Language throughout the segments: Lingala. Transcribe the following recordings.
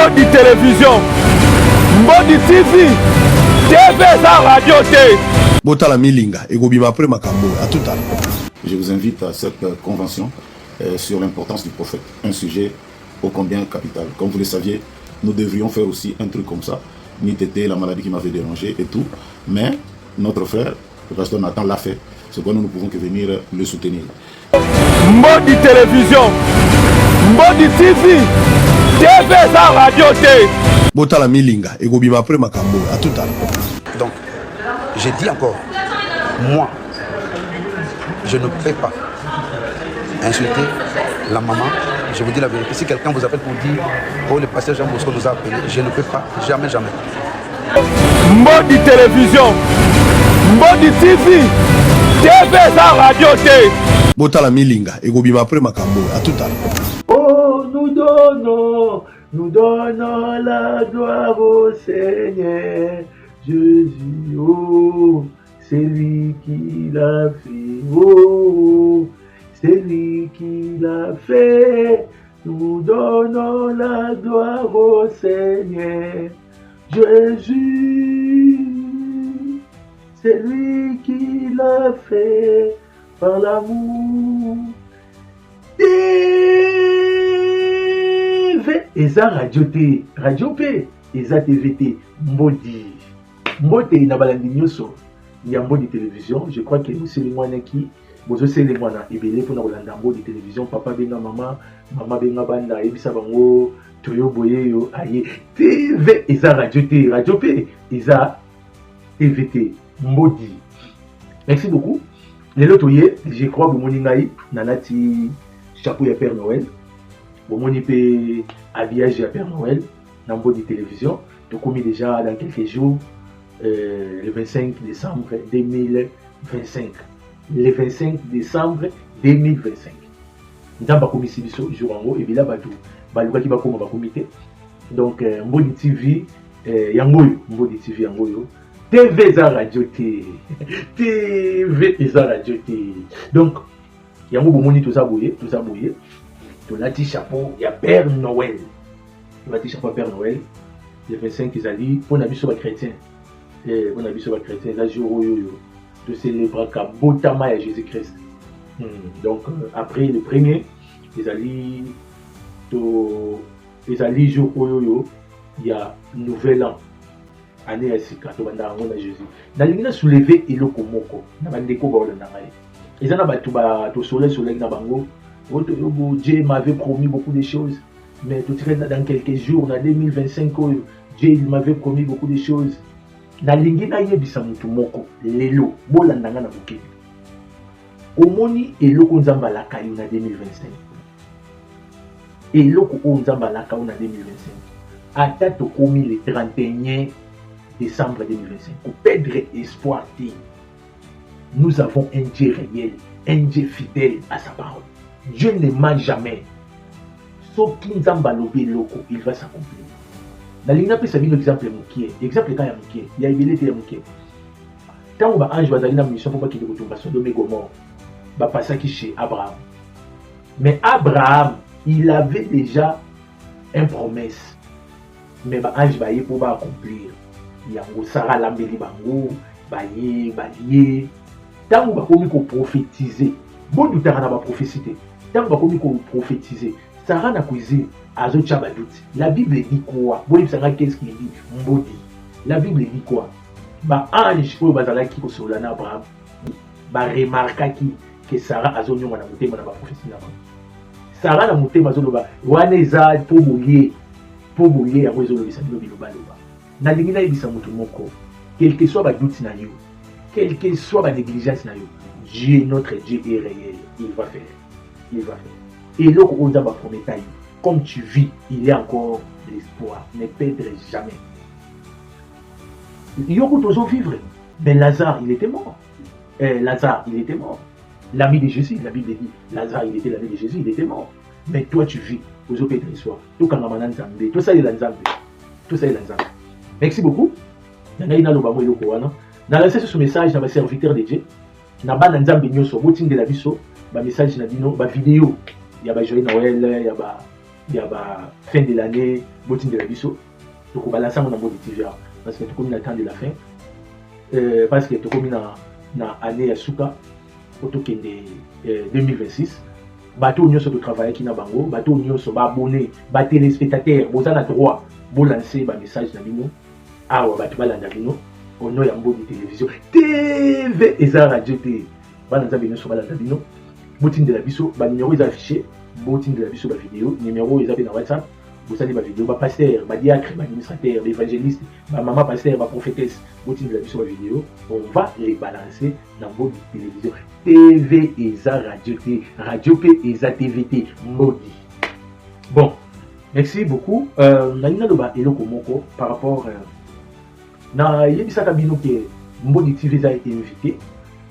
Mbodi télévision, Mbodi TV, TV sa radio T. Botala milinga, egobima après makambo, à tout à l'heure. Je vous invite à cette convention sur l'importance du prophète, un sujet ô combien capital. Comme vous le saviez, nous devrions faire aussi un truc comme ça. N'était la maladie qui m'avait dérangé et tout. Mais notre frère, le pasteur Nathan, l'a fait. C'est quoi nous ne pouvons que venir le soutenir. Mbodi télévision, Mbodi TV, TV sa radio T. Botala milinga, egobima après makambo, à tout à l'heure. Donc, je dis encore, moi, je ne peux pas insulter la maman. Je vous dis la vérité. Si quelqu'un vous appelle pour dire, oh, le pasteur Jean Bosco nous a appelé, je ne peux pas, jamais, jamais. Mbodi télévision, Mbodi TV, TV sa radio T. Botala milinga, egobima après makambo, à tout à l'heure. Oh, nous donnons la gloire au Seigneur Jésus. Oh, c'est lui qui l'a fait. Oh, c'est lui qui l'a fait. Nous donnons la gloire au Seigneur Jésus. C'est lui qui l'a fait par l'amour. TV eza radio T, radio P eza TVT, Mbodi. Mbodi na balandi nyoso ya Mbodi télévision. Je crois que c'est le mois qui bozo c'est le mois na ebele pour na kolanda Mbodi télévision. Papa benga mama, mama benga banda ebisa bango toyo boye yo aye. TV eza radio T, radio P eza TVT, Mbodi. Merci beaucoup. Les lots je crois que mon ingaï nanati chapeau ya Père Noël. Bon, mon épée habillage à Père Noël dans Mbodi télévision. Tout commis déjà dans quelques jours, le 25 décembre 2025. Le 25 décembre 2025. Nous avons commis ce jour en haut et là, baluka qui va comme va comité. Donc, Mbodi TV, yangoyo, Mbodi TV yangoyo. TV za radio T. TV za radio T. Donc, yango bomoni tout ça bouillé. Tu l'as dit chapeau, il y a Père Noël. Il va dire chapeau à Père Noël. Les 25 ils ont dit, on a vu sur les chrétiens. On a vu sur les chrétiens, là, jour de célébrer Kabotama à Jésus-Christ. Donc, après le premier, ils ont dit jour où il y a nouvel an. Année à Sika, tu vas dans Jésus. Dans l'Église, soulevé et le Komoko. Dans l'Église, ils ont dit, tu soleil, na bango. Dieu m'avait promis beaucoup de choses, mais tout dans quelques jours, en 2025, Dieu m'avait promis beaucoup de choses. Na lingi na yebisa mutu moko lelo bolandanga na bukeli. Omoni eloko nzamba la kayo na 2025. Eloko o nzamba la kayo na 2025. Ata to komi le 31 décembre 2025. Pour perdre espoir, nous avons un Dieu réel, un Dieu fidèle à sa parole. Dieu ne ment jamais. Sauf qu'il il va s'accomplir. Dans l'Ignape, ça vient l'exemple Moukié. Exemple quand il y a Moukié, il y a Ibélé Moukié. Quand on va ange, il y a une mission pour qu'il y ait une Sodome et Gomorrhe. Il va passer chez Abraham. Mais Abraham, il avait déjà une promesse. Mais l'ange va y pour accomplir. Il y a Sarah Lambeli Bango, Baye, Baye. Tant qu'on va prophétiser, bon, nous avons prophétisé. Tant qu'on va prophétiser, Sarah n'a cuisiné à Zochabadout. La Bible dit quoi? Bon, qu'est-ce qu'il dit? Mbodi. La Bible dit quoi? Bah, ange, pour bazala qui sur l'ana Abraham, bah, remarqua que Sarah a zonyo na mutema na prophétie na. Sarah na mutema zoloba, waneza pour mouiller à résoudre le salut biloba loba. Na lingina ibisa mutu moko. Quel que soit ba doute na yo, quelle que soit la négligence, Dieu, notre Dieu est réel. Il va faire. Il va faire. Et là, on va promettre, comme tu vis, il y a encore de l'espoir. Ne perdre jamais. Il y a toujours vivre. Mais Lazare, il était mort. Lazare, il était mort. L'ami de Jésus, la Bible dit, Lazare, il était l'ami de Jésus, il était mort. Mais toi, tu vis. Vous avez perdre l'espoir. Tout quand on a entendu. Tout ça, il est l'ensemble. Tout ça, il est l'ensemble. Merci beaucoup. Il y a un autre dans la ce message, dans ma serviteur de Dieu, dans la nzambe nyoso, boting de la biso, ba message na bino, ba vidéo, il y a ba joyeux Noël, il y a ba il y a fin de l'année, botin de la biso. Donc on va lancer mon amour de TV parce que tout comme il attend de la fin. Parce que tout comme il a année à Souka, auto qui est 2026. Bateau union sur le travail qui n'a bango, bateau union sur abonné, bat téléspectateurs, vous avez droit, vous lancer un message dans l'ino. Ah ouais, bateau balanda l'ino. Au nom de télévision, TV et ça radio T. Balanda l'ino sur balanda l'ino. Botin de la biso, numéro est affiché. Botin de la biso, vidéo, numéro est affiché dans WhatsApp. Vous savez, vidéo, pasteur, diacre, administrateur, évangéliste, maman pasteur, prophétesse, botin de la biso, vidéo. On va les balancer dans votre télévision. TV et ça radio T, radio P et ça TVT, maudit. Bon, merci beaucoup. Nalina loba eloko moko par rapport na yebisa kabino ke Mbodi TV a été invité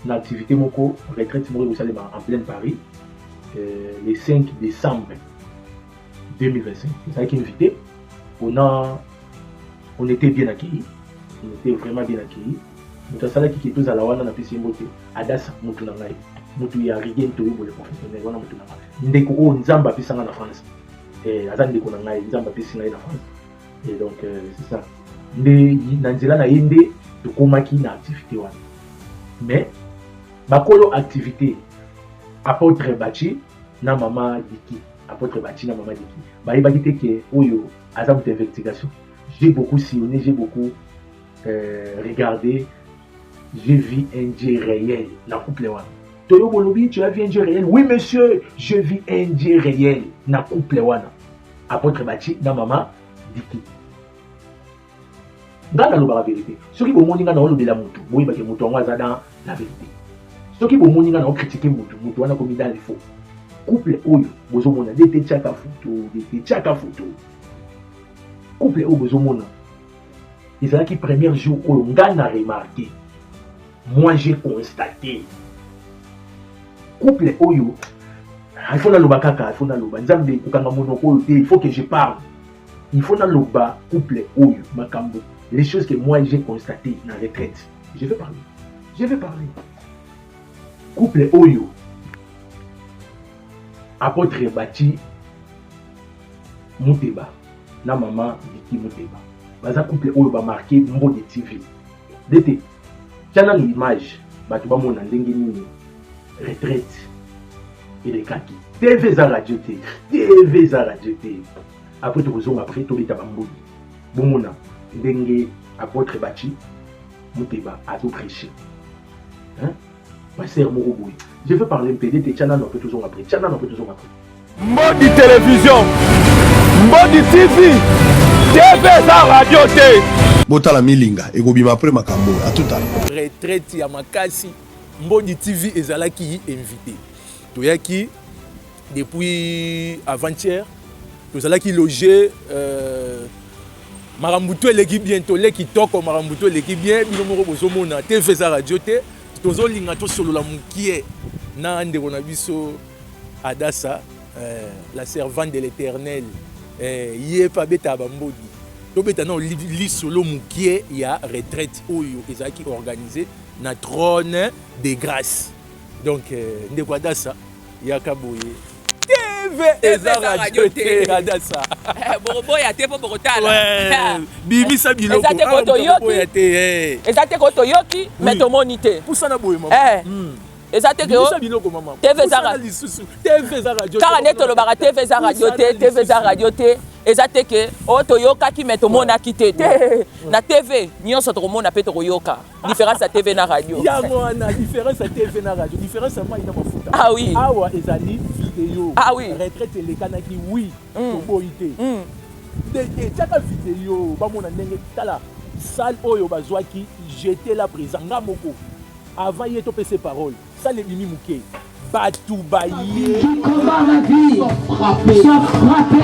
dans l'activité moko retraite moko au Salema en plein Paris le 5 décembre 2025. Ça a été invité. On était bien accueillis. On était vraiment bien accueillis. Nous avons dit que tous à la wana na pesi mbote adasa mutu na ngai mutu ya rien to yebo le professionnel wana mutu na ngai ndeko o nzamba pesa na France aza ndeko na ngai nzamba pesa na France et donc c'est ça nde na nzela na yende to komaki na activité wana mais bakolo activité apôtre Bachi na mama Diki apôtre Bachi na mama Diki ba yeba kite ke oyo aza mutu investigation j'ai beaucoup sillonné j'ai beaucoup regardé. Je vis un Dieu réel. La couple wana. Toyo Bolobi, tu as vu un Dieu réel? Oui, monsieur, je vis un Dieu réel. La couple wana. Apôtre Bachi, na maman, Diki. Dans la vérité. Ceux qui vont mourir dans le de la moutou, oui, parce que moutou dans la vérité. Ceux qui vont mourir dans critiquer moutou, moutou wana comme dans les faux. Couple oyo, bozo mona, des tchaka photo. Couple oyo, bozo mona. Ils ont qui premier jour où on a remarqué. Moi j'ai constaté. Couple oyo. Il faut na loba kaka, il faut na loba. Nzambe kukanga monoko il faut que je parle. Il faut na loba couple oyo makambo. Les choses que moi j'ai constatées dans la retraite. Je vais parler. Couple oyo. Apôtre Bachi Mouteba. Na maman Diki Mouteba. Baza couple oyo ba marqué Mbodi TV. D'été. Tiens l'image, tu vas mon retraite et les kaki. TV za radio T. Après tu vas après tu vas Mbodi. Bon mona, ndenge apôtre Bachi Mouteba a tout prêché. Hein? Pasteur Moroboui. Je veux parler un peu de Tchana non peut toujours après. Mbodi télévision. Mbodi TV. TV za radio T. Botala milinga ekobima après makambo à tout à l'heure. Retraite ya makasi Mbodi TV ezalaki invité. Toyaki depuis avant-hier tozalaki logé Marambuto l'équipe bientôt l'équipe toko Marambuto l'équipe bien bino moko bozomona TV za radio T tozolinga to solo la mukie na ndeko na biso Adasa la servante de l'Éternel yepa beta Mbodi. Maintenant, li solo mukie ya retraite oyo ezaki organisé na trône de grâce. Donc ndeko Adasa yaka boye TV eza radio T Adasa. Borobo ya te po borotala. Ouais. Bimisa biloko. Eza te koto yoki. Eza te koto yoki meto monite. Poussa na boye maman. Eza te ko TV za radio. Car neto lo bara TV za radio T. Eza te ke otoyoka ki meto mona kite te. Na TV nyonso to mona pe to yoka. Différence à TV na radio. Ya mona différence à TV na radio. Différence à moi ina mafuta. Ah oui. Awa ezali vidéo. Ah oui. Retraite les kanaki oui. To boité. De tchaka vidéo ba mona ndenge tala salle oyo bazwaki jeter la présent ngamoko. Avant y to pese parole. Ça les mimi muke. Batou baye. Combat la vie. Sois frappé.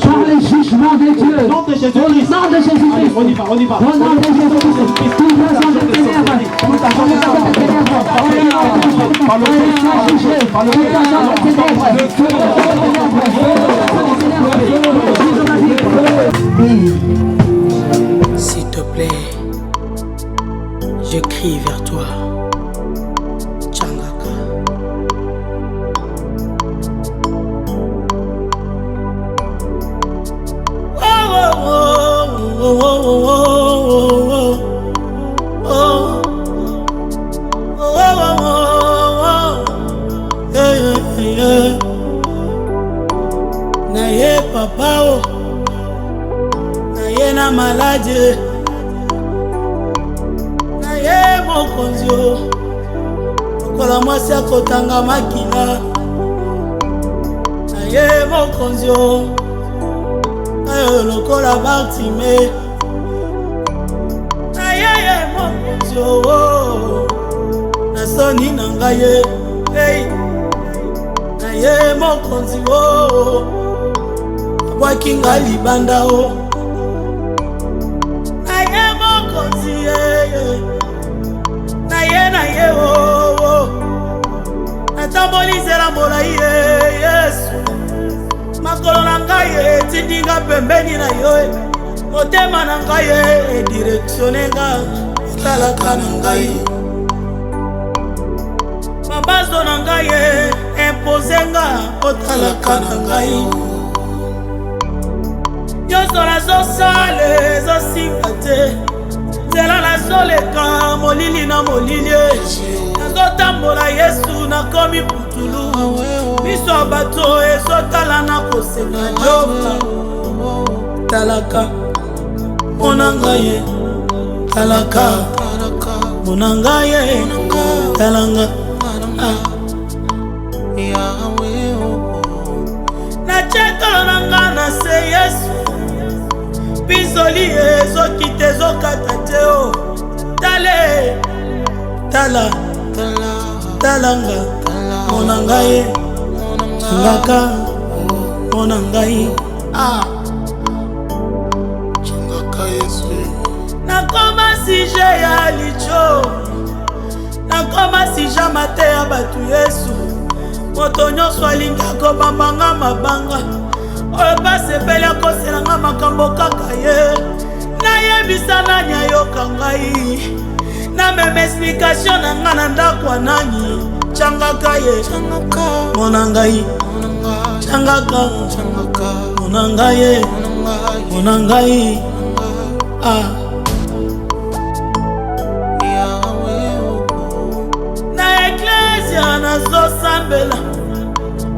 Par le jugement de Dieu. Au nom de Jésus-Christ. Allez, on y va. Au nom de Jésus-Christ. Tout besoin de ténèbres. Tout besoin de ténèbres. S'il te plaît, je crie vers toi. naye na malade naye mokonzi lokola mwasi akotanga makila naye mokonzi ayo lokola Bartime naye mokonzi na soni na ngai naye mokonzi abwaki ngai libanda naye mokonzi naye natambolizela molai Yesu makolo na ngai etindinga pembeni na yo motema na ngai edirektione nga otalaka na ngai mabazo na ngai impose nga otalaka na ngai nyonso nazosala ezosimba te nzela nazoleka molili na molili nazotambola Yesu nakomi putulu miso ya bato ezotala na kosenga joka talaka mona ngai talaka mona ngai talanga na chetolo na nga na se Yesu pisoli ezokita ezokata te tale talanga mona ngai changaka mona ngai changaka Yesu nakoma sije ya licho nakoma sija mate ya batu Yesu moto nyonso alingi akobambanga mabanga oyo basepeli akoselanga makambo kaka ye nayebisa nani ayoka ngai na meme explikation na nga na ndako nani changaka ye mona ngai changaka mona ngai mona ngai na eklesia nazosambela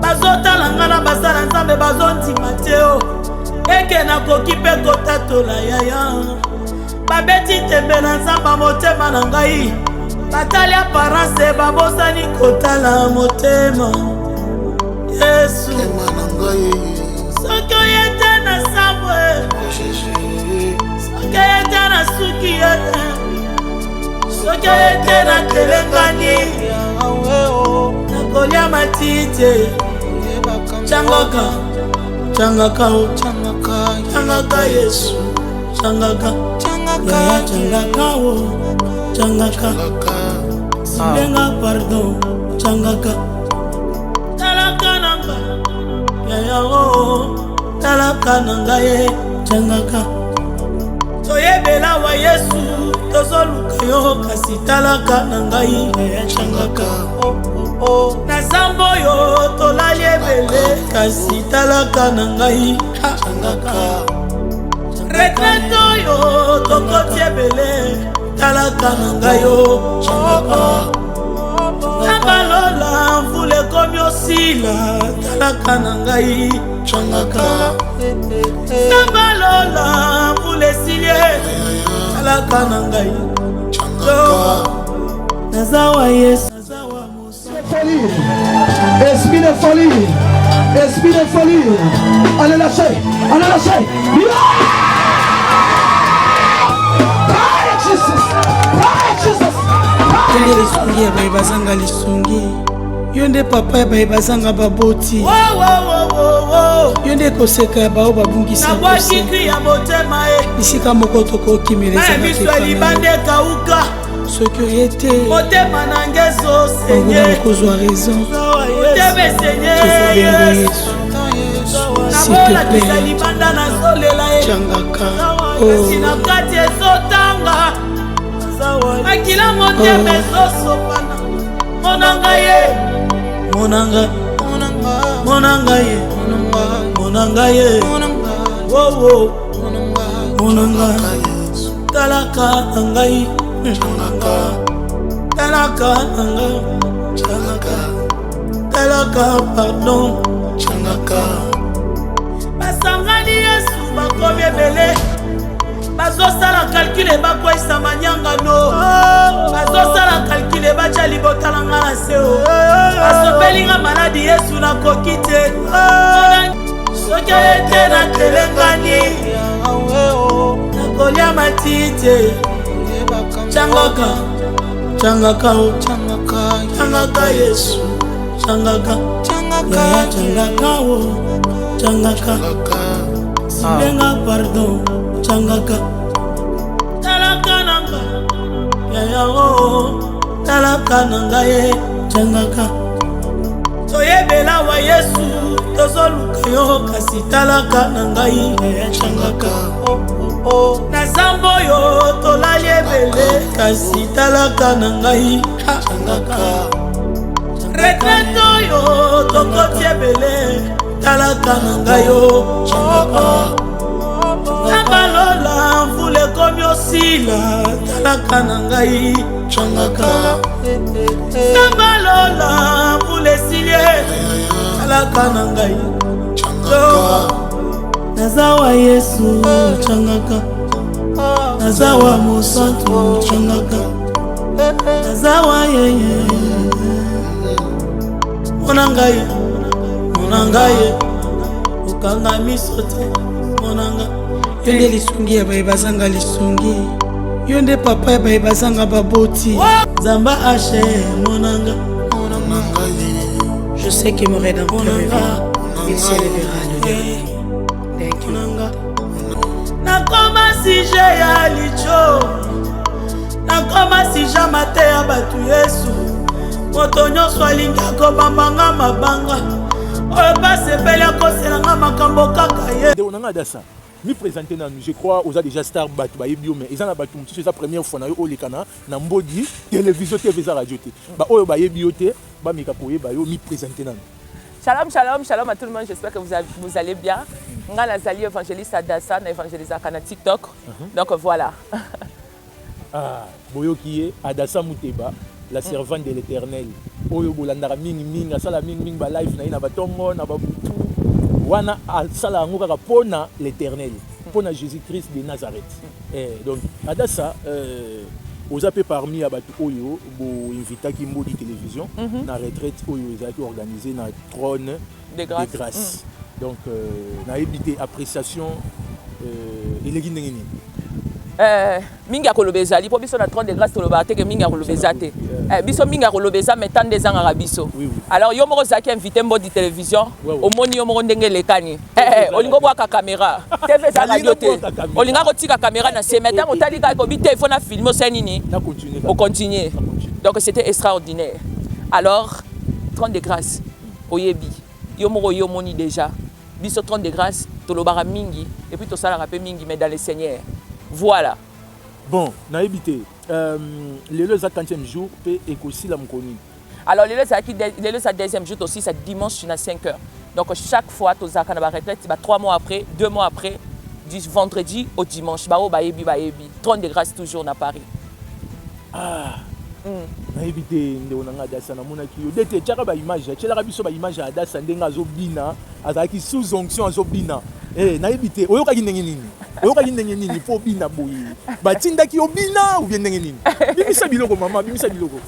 bazotala nga na basala nzambe bazondima te eke nakoki mpe kotatola yaya babeti tembe na nzamba motema na ngai batali aparence babosani kotala motema Yesu soki oyete na sambwe soki oyete na suki soki oyete na telengani nakolia matite changaka changaka changaka Yesu changaka changaka changaka silenga pardon changaka talaka nanga yaya talaka nanga changaka toyebela wa Yesu tozoluka yo kasi talaka nanga changaka na zambo yo tolali ebele kasi talaka nanga changaka retraite yo tokoti ebele talaka na ngai yo nabalola mvula ekomi osila talaka na ngai changaka nabalola mvula esilie talaka na ngai nazawa Yesu esprit de folie, esprit de folie, allez lâcher, tenge lisungi ya baye bazanga lisungi yo nde papa ya baye bazanga baboti yo nde koseka ya bao babungisa bisika moko tokokimeleza libande kauka soki oye te motema nange ezosenye okozwa raison tozobengo Yesu s'il te plaît libanda nazolela changaka kasi na kati ezotanga makila motema ezosopana monanga ye monanga ye monanga ye wowo monanga talaka ngai talaka nanga talaka pardon basangani bazosala calcule bakwesa manyangano bazosala calcule batya libota na nga na seo basopelinga maladi yesu nakoki te soki ete natelengani nakolia matite changaka changaka changaka yesu changaka changaka changaka silenga pardon changaka talaka nanga yayao talaka nanga ye changaka toyebela wa yesu tozoluka yo kasi talaka nanga ye changaka nazambo yo tolali ebele kasi talaka nanga ye changaka retraite yo tokoti ebele talaka nanga yo changaka Nabalola mvule komi osila talaka na ngai changaka Nabalola mvule silie talaka na ngai changaka Nazawa Yesu changaka Nazawa Mosantu changaka Nazawa yeye Monangaye ukanga misote monanga Yonde lisungi ya bae bazanga lisungi Yonde papa ya bae bazanga baboti Zamba Haché monanga Je sais que mon rédempteur il s'élèvera le dernier. Thank you. Nakoma sije ya licho Nakoma sija mate ya batu Yesu Moto nyonso alinga kobambanga mabanga Oyo basepeli akoselanga makambo kaka ye De onanga dasa mi présenter na je crois aux a déjà star batu ba yebio mais ils en a batu c'est sa première fois na yo olikana na mbodi télévision TV za radio te ba oyo ba yebio te ba mika koye ba yo mi présenter na Shalom, shalom, shalom à tout le monde. J'espère que vous allez bien. Nga nazali évangéliste Adassa, na évangéliste na TikTok. Donc voilà. Ah, boyo kiye Adassa Muteba, la servante de l'Éternel. Oyo bolandara mingi asala mingi ba life na ina batongo na babutu. Wana asala ngo kaka pona l'Éternel, pona Jésus-Christ de Nazareth. Donc Adassa aux appels parmi abatu oyo bo invita ki mbodi télévision na retraite oyo ezaki organisé na trône de grâce. Donc na évité appréciation eleki ndenge nini mingi akolobeza li po biso na trône de grâce toloba te ke mingi akolobeza te biso mingi akolobeza mais tant des ans biso alors yo moko zaki invité mbodi télévision omoni yo moko ndenge lekani olingo bwaka caméra TV za radio te olinga kotika caméra na se maintenant otali ka ko bi téléphone na filmer o senini o continuer donc c'était extraordinaire alors trône de grâce oyebi yo moko yo moni déjà biso trône de grâce tolobara mingi et puis to sala rapé mingi mais dans le Seigneur. Voilà. Bon, na évité. Le 40e jour peut aussi la mkoni. Alors le deuxième jour aussi c'est dimanche à 5h. Donc chaque fois tu as na retraite 3 mois après, 2 mois après du vendredi au dimanche ba yebi trône de grâce toujours na Paris. Ah. Na évité ndonanga Adassa na mona ki yo dete tchaka ba image, tchela biso ba image Adassa ndenga azobina, azaki sous onction azobina. Na évité oyoka ki ndenge nini? Oyoka ki ndenge nini po bina boyi? Batinda ki obina ou bien ndenge nini? Bimisa biloko mama, bimisa biloko.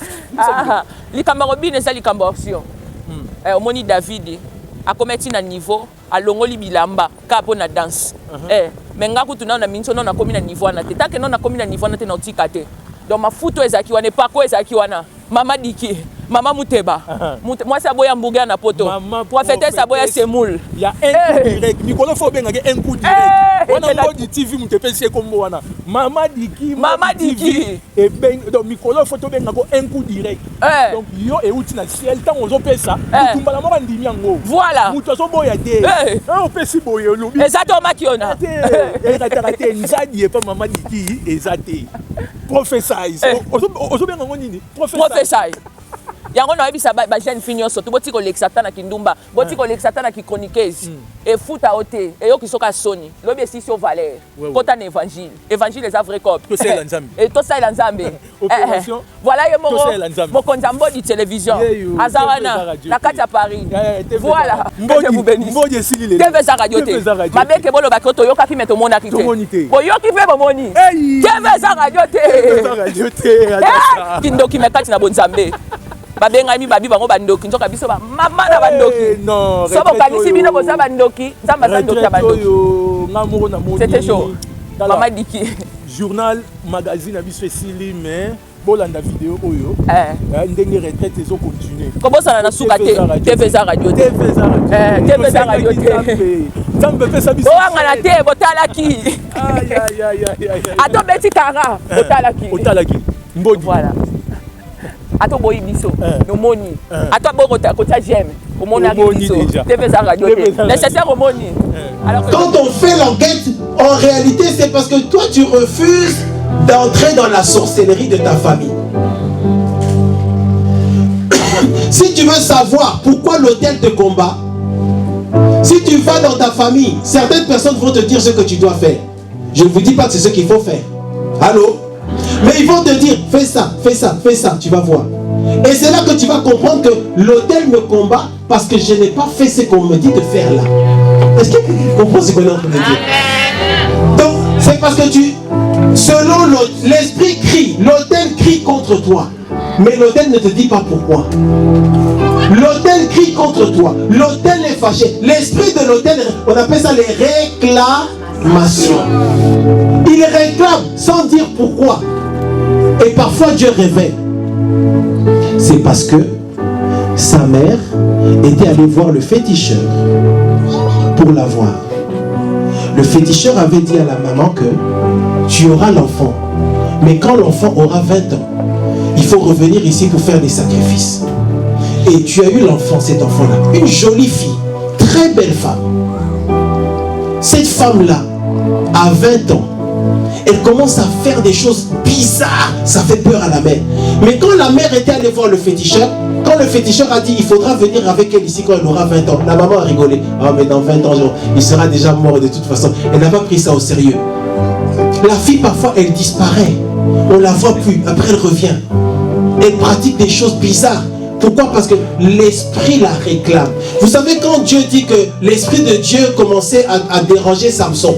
Likamba robine ça likamba option. Omoni David akometi na niveau alongoli bilamba ka po na danse. Mais ngaku tuna na minso na komi na niveau na te. Take na komi na niveau na te na otika te. Donc ma photo ezaki wana pas ko ezaki wana. Mama Diki, Mama Muteba. Moi ça boya mbuga na poto. Prophète ça boya semoule. Il y a un coup direct. Nicolas faut bien un coup direct. On a dit TV mutepesi kombo wana. Mama Diki. Et ben donc Nicolas faut bien un coup direct. Donc yo et outi na ciel tant ozo pesa. Mutumba la moko ndimi yango. Voilà. Muto so boya te. On pesi boya lobi. Exactement kiona. Et raté nzadi et pas Mama Diki ezate. Prophesize. Ozo bien ngo nini? Prophesy. yango na yebisa ba jeune fille nyonso to boti ko lexata na kindumba boti ko lexata na chroniqueuse et futa ote et yo kisoka soni lobi si sur valeur kota na évangile les vrai cop to c'est la nzambe et to ça la nzambe voilà yo mo konzambo di télévision azawana na kati ya Paris voilà mboje sili le TV za radio te mabeke bolo ba koto yoka ki meto mona kite boyoki fe bomoni TV za radio te kindoki mekati na bonzambe babenga mi babi bango bandoki nzoka biso ba mama na bandoki non so bokanisi bino boza bandoki nzamba za ndoki ya bandoki ngamoko na moni c'était chaud mama diki journal magazine biso esili mais bolanda vidéo oyo ndenge retraite ezo continuer kobosana na suka te TV za radio te TV za radio te nzambe pesa biso oanga na te botalaki ato beti kara botalaki mbodi voilà ato boyi biso nomoni ato bokota kota j'aime au mona biso TV za radio nécessaire au moni alors quand on fait l'enquête en réalité c'est parce que toi tu refuses d'entrer dans la sorcellerie de ta famille. Si tu veux savoir pourquoi l'autel te combat, si tu vas dans ta famille, certaines personnes vont te dire ce que tu dois faire. Je ne vous dis pas que c'est ce qu'il faut faire. Allô? Mais ils vont te dire, fais ça, fais ça, fais ça, tu vas voir. Et c'est là que tu vas comprendre que l'autel me combat parce que je n'ai pas fait ce qu'on me dit de faire là. Est-ce que tu comprends ce qu'on est en train de dire? Donc, c'est parce que selon l'esprit crie, l'autel crie contre toi. Mais l'autel ne te dit pas pourquoi. L'autel crie contre toi. L'autel est fâché. L'esprit de l'autel, on appelle ça les réclamations. Il réclame sans dire pourquoi. Et parfois Dieu révèle. C'est parce que sa mère était allée voir le féticheur pour la voir. Le féticheur avait dit à la maman que tu auras l'enfant. Mais quand l'enfant aura 20 ans, il faut revenir ici pour faire des sacrifices. Et tu as eu l'enfant, cet enfant-là. Une jolie fille, très belle femme. Cette femme-là, à 20 ans, elle commence à faire des choses bizarres. Ça fait peur à la mère. Mais quand la mère était allée voir le féticheur, quand le féticheur a dit il faudra venir avec elle ici quand elle aura 20 ans, la maman a rigolé. Ah mais dans 20 ans, il sera déjà mort de toute façon. Elle n'a pas pris ça au sérieux. La fille parfois elle disparaît. On la voit plus. Après elle revient. Elle pratique des choses bizarres. Pourquoi? Parce que l'esprit la réclame. Vous savez quand Dieu dit que l'esprit de Dieu commençait à déranger Samson,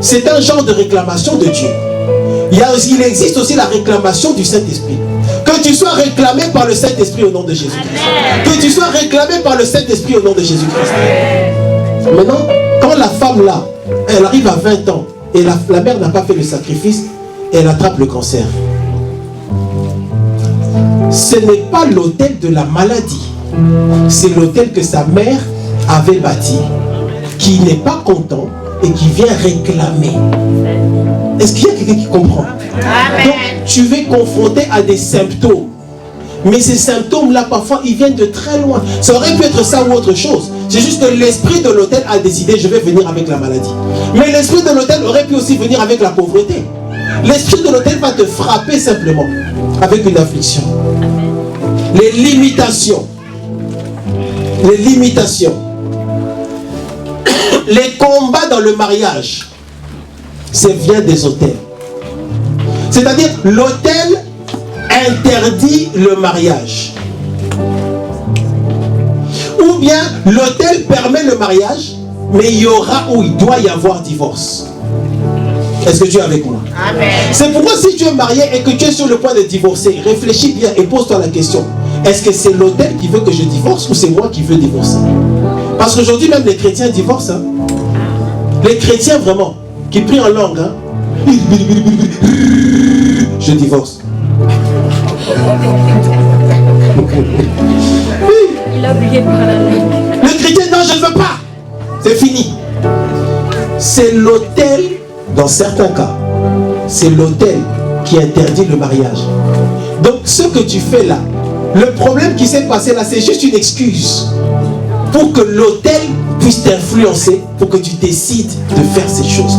c'est un genre de réclamation de Dieu. Il existe aussi la réclamation du Saint-Esprit. Que tu sois réclamé par le Saint-Esprit au nom de Jésus-Christ. Que tu sois réclamé par le Saint-Esprit au nom de Jésus-Christ. Maintenant, quand la femme là, elle arrive à 20 ans et la mère n'a pas fait le sacrifice, elle attrape le cancer. Ce n'est pas l'autel de la maladie. C'est l'autel que sa mère avait bâti, qui n'est pas content et qui vient réclamer. Est-ce qu'il y a quelqu'un qui comprend? Donc, tu es confronté à des symptômes. Mais ces symptômes-là, parfois, ils viennent de très loin. Ça aurait pu être ça ou autre chose. C'est juste que l'esprit de l'autel a décidé, je vais venir avec la maladie. Mais l'esprit de l'autel aurait pu aussi venir avec la pauvreté. L'esprit de l'autel va te frapper simplement avec une affliction. Les limitations. Les limitations. Les combats dans le mariage, ça vient des autels. C'est-à-dire, l'autel interdit le mariage. Ou bien, l'autel permet le mariage, mais il y aura ou il doit y avoir divorce. Est-ce que tu es avec moi? C'est pourquoi si tu es marié et que tu es sur le point de divorcer, réfléchis bien et pose-toi la question. Est-ce que c'est l'autel qui veut que je divorce ou c'est moi qui veux divorcer? Parce qu'aujourd'hui même les chrétiens divorcent. Hein? Les chrétiens vraiment, qui prient en langue. Hein? Je divorce. Il a oublié par la langue. Le chrétien, non, je ne veux pas. C'est fini. C'est l'autel, dans certains cas, c'est l'autel qui interdit le mariage. Donc ce que tu fais là, le problème qui s'est passé là, c'est juste une excuse pour que l'autel puisse t'influencer, pour que tu décides de faire ces choses.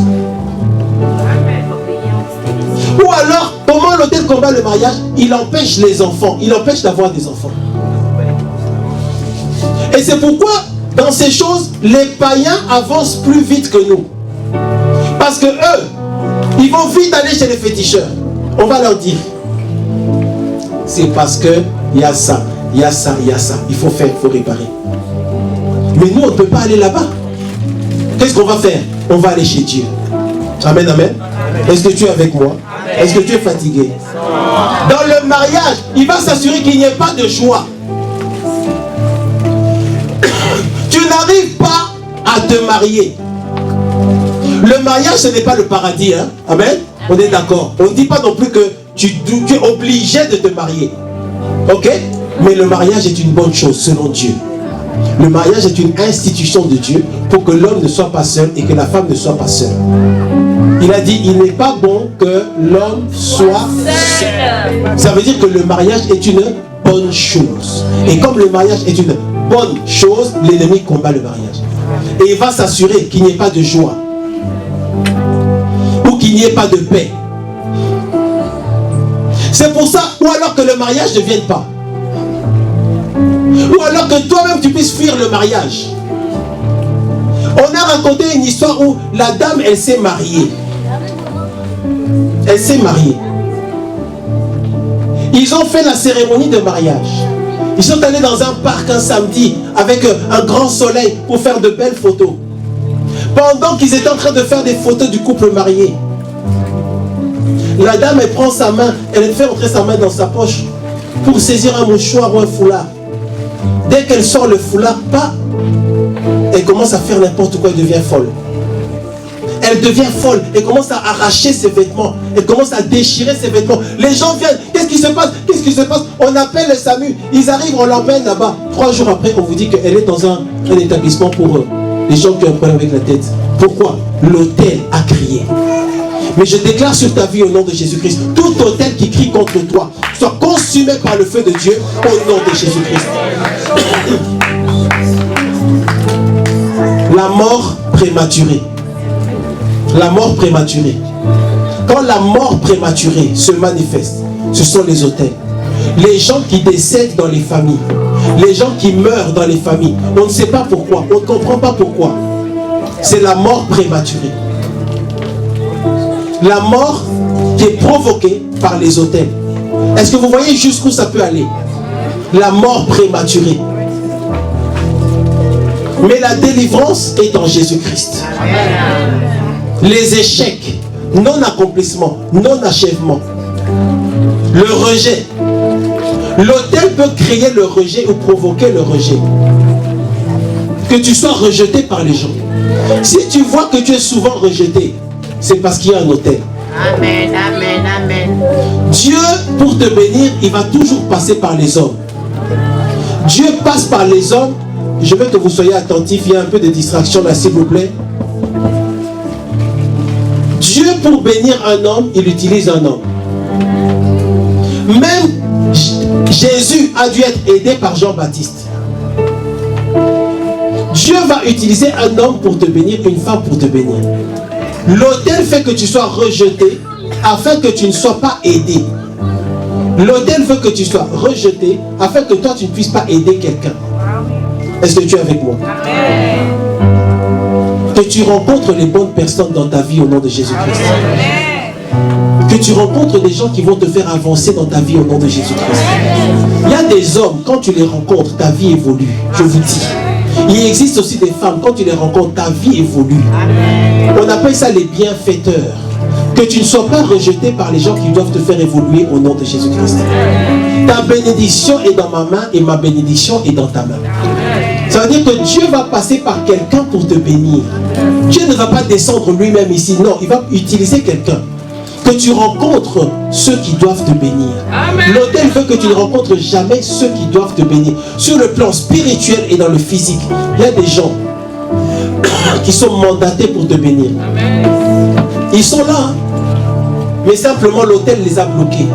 Ou alors, comment l'autel combat le mariage? Il empêche les enfants, il empêche d'avoir des enfants. Et c'est pourquoi, dans ces choses, les païens avancent plus vite que nous. Parce que eux, ils vont vite aller chez les féticheurs. On va leur dire, c'est parce que il y a ça, il y a ça, il y a ça. Il faut faire, il faut réparer. Mais nous, on ne peut pas aller là-bas. Qu'est-ce qu'on va faire? On va aller chez Dieu. Amen, amen. Est-ce que tu es avec moi? Est-ce que tu es fatigué? Dans le mariage, il va s'assurer qu'il n'y ait pas de joie. Tu n'arrives pas à te marier. Le mariage, ce n'est pas le paradis. Hein? Amen. On est d'accord. On ne dit pas non plus que tu es obligé de te marier. Ok? Mais le mariage est une bonne chose selon Dieu. Le mariage est une institution de Dieu pour que l'homme ne soit pas seul et que la femme ne soit pas seule. Il a dit, il n'est pas bon que l'homme soit seul. Ça veut dire que le mariage est une bonne chose. Et comme le mariage est une bonne chose, l'ennemi combat le mariage. Et il va s'assurer qu'il n'y ait pas de joie. Ou qu'il n'y ait pas de paix. C'est pour ça, ou alors que le mariage ne vienne pas. Ou alors que toi-même tu puisses fuir le mariage. On a raconté une histoire où la dame, elle s'est mariée. Elle s'est mariée. Ils ont fait la cérémonie de mariage. Ils sont allés dans un parc un samedi avec un grand soleil pour faire de belles photos. Pendant qu'ils étaient en train de faire des photos du couple marié, la dame, elle prend sa main, elle fait entrer sa main dans sa poche pour saisir un mouchoir ou un foulard. Dès qu'elle sort le foulard, pas, elle commence à faire n'importe quoi, elle devient folle. Elle devient folle, elle commence à arracher ses vêtements, elle commence à déchirer ses vêtements. Les gens viennent, qu'est-ce qui se passe? Qu'est-ce qui se passe? On appelle les SAMU, ils arrivent, on l'emmène là-bas. 3 jours après, on vous dit qu'elle est dans un établissement pour les gens qui ont un problème avec la tête. Pourquoi? L'autel a crié. Mais je déclare sur ta vie au nom de Jésus-Christ, tout autel qui crie contre toi soit consumé par le feu de Dieu au nom de Jésus-Christ. La mort prématurée. La mort prématurée. Quand la mort prématurée se manifeste, ce sont les autels. Les gens qui décèdent dans les familles. Les gens qui meurent dans les familles. On ne sait pas pourquoi. On ne comprend pas pourquoi. C'est la mort prématurée. La mort qui est provoquée par les autels. Est-ce que vous voyez jusqu'où ça peut aller? La mort prématurée. Mais la délivrance est en Jésus-Christ. Les échecs, non-accomplissement, non-achèvement, le rejet. L'autel peut créer le rejet ou provoquer le rejet. Que tu sois rejeté par les gens. Si tu vois que tu es souvent rejeté, c'est parce qu'il y a un autel. Amen, amen, amen. Dieu, pour te bénir, il va toujours passer par les hommes. Dieu passe par les hommes. Je veux que vous soyez attentifs. Il y a un peu de distraction là, s'il vous plaît. Dieu, pour bénir un homme, il utilise un homme. Même Jésus a dû être aidé par Jean-Baptiste. Dieu va utiliser un homme pour te bénir, une femme pour te bénir. L'autel fait que tu sois rejeté afin que tu ne sois pas aidé. L'autel veut que tu sois rejeté afin que toi tu ne puisses pas aider quelqu'un. Est-ce que tu es avec moi? Que tu rencontres les bonnes personnes dans ta vie au nom de Jésus-Christ. Que tu rencontres des gens qui vont te faire avancer dans ta vie au nom de Jésus-Christ. Il y a des hommes, quand tu les rencontres, ta vie évolue. Je vous dis. Il existe aussi des femmes, quand tu les rencontres, ta vie évolue. On appelle ça les bienfaiteurs. Que tu ne sois pas rejeté par les gens qui doivent te faire évoluer au nom de Jésus-Christ. Ta bénédiction est dans ma main et ma bénédiction est dans ta main. Ça veut dire que Dieu va passer par quelqu'un pour te bénir. Dieu ne va pas descendre lui-même ici. Non, il va utiliser quelqu'un. Que tu rencontres ceux qui doivent te bénir. L'autel veut que tu ne rencontres jamais ceux qui doivent te bénir. Sur le plan spirituel et dans le physique, il y a des gens qui sont mandatés pour te bénir. Ils sont là, hein? Mais simplement l'autel les a bloqués.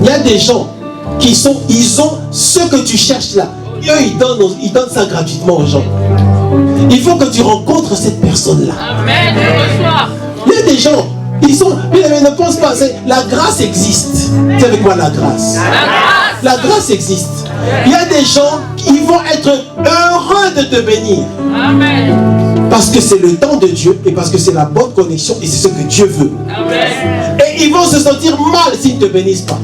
Il y a des gens qui sont, ils ont ce que tu cherches là. Eux, ils donnent ça gratuitement aux gens. Il faut que tu rencontres cette personne-là. Il y a des gens, ils ne pensent pas, la grâce existe. Tu sais avec quoi la grâce? La grâce existe. Il y a des gens qui vont être heureux de te bénir. Amen. Parce que c'est le temps de Dieu et parce que c'est la bonne connexion et c'est ce que Dieu veut. Amen. Et ils vont se sentir mal s'ils ne te bénissent pas.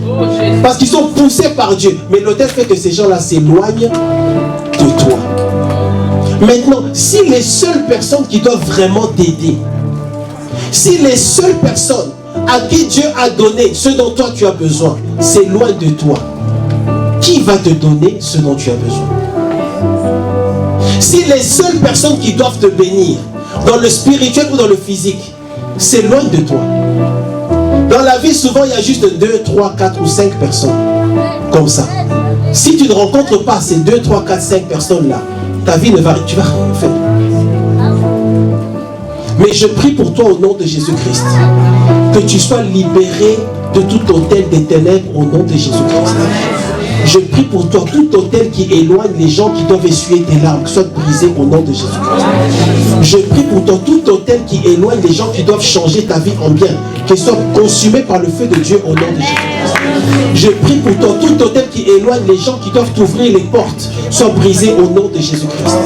Parce qu'ils sont poussés par Dieu. Mais l'autel fait que ces gens-là s'éloignent de toi. Maintenant, si les seules personnes qui doivent vraiment t'aider, si les seules personnes à qui Dieu a donné ce dont toi tu as besoin s'éloignent de toi, qui va te donner ce dont tu as besoin? Si les seules personnes qui doivent te bénir, dans le spirituel ou dans le physique, s'éloignent de toi. Dans la vie, souvent, il y a juste 2, 3, 4 ou 5 personnes. Comme ça. Si tu ne rencontres pas ces 2, 3, 4, 5 personnes-là, ta vie ne va... Tu vas rien faire. Mais je prie pour toi au nom de Jésus-Christ, que tu sois libéré de tout autel des ténèbres au nom de Jésus-Christ. Je prie pour toi, tout autel qui éloigne les gens qui doivent essuyer tes larmes, soit brisé au nom de Jésus-Christ. Je prie pour toi, tout autel qui éloigne les gens qui doivent changer ta vie en bien, qu'il soit consumé par le feu de Dieu au nom de Jésus-Christ. Je prie pour toi, tout autel qui éloigne les gens qui doivent t'ouvrir les portes, soit brisé au nom de Jésus-Christ.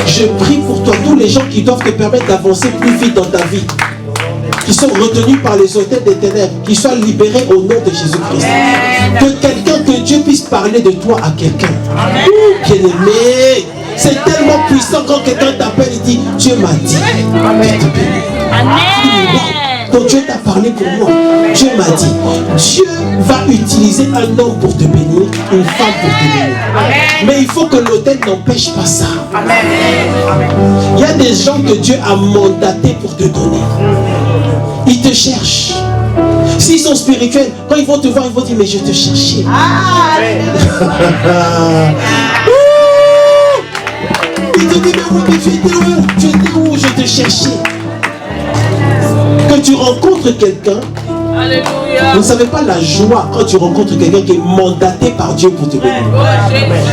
Je prie pour toi, tous les gens qui doivent te permettre d'avancer plus vite dans ta vie, qui sont retenus par les autels des ténèbres, qui soient libérés au nom de Jésus-Christ. Que Dieu puisse parler de toi à quelqu'un. Bien-aimé, c'est tellement puissant quand quelqu'un t'appelle et dit, Dieu m'a dit. Donc Dieu t'a parlé pour moi. Dieu m'a dit, Dieu va utiliser un homme pour te bénir, une femme pour te bénir. Mais il faut que l'autel n'empêche pas ça. Il y a des gens que Dieu a mandatés pour te donner. Ils te cherchent. S'ils sont spirituels, quand ils vont te voir, ils vont dire, mais je te cherchais. Ils te disent, mais oui, mais tu étais où? Tu étais où? Je te cherchais. Que tu rencontres quelqu'un, vous ne savez pas la joie quand tu rencontres quelqu'un qui est mandaté par Dieu pour te bénir.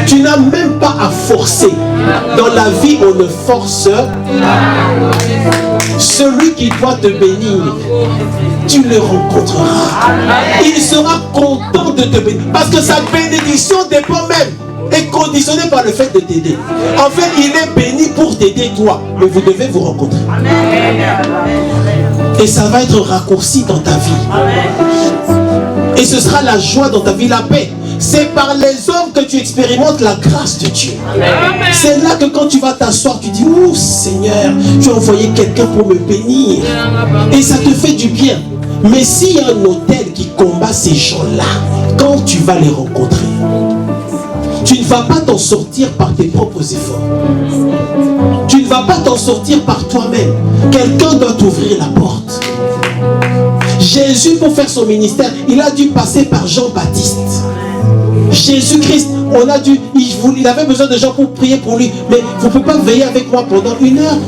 Tu n'as même pas à forcer. Dans la vie, on ne force. Celui qui doit te bénir, tu le rencontreras. Il sera content de te bénir. Parce que sa bénédiction dépend même, est conditionnée par le fait de t'aider. En fait, il est béni pour t'aider toi. Mais vous devez vous rencontrer. Et ça va être raccourci dans ta vie. Et ce sera la joie dans ta vie, la paix. C'est par les hommes que tu expérimentes la grâce de Dieu. C'est là que quand tu vas t'asseoir, tu dis, oh Seigneur, tu as envoyé quelqu'un pour me bénir. Et ça te fait du bien. Mais s'il y a un autel qui combat ces gens-là, quand tu vas les rencontrer, tu ne vas pas t'en sortir par tes propres efforts. Tu ne vas pas t'en sortir par toi-même. Quelqu'un doit t'ouvrir la porte. Jésus, pour faire son ministère, il a dû passer par Jean-Baptiste. Jésus-Christ, il avait besoin de gens pour prier pour lui. Mais vous ne pouvez pas veiller avec moi pendant 1 heure.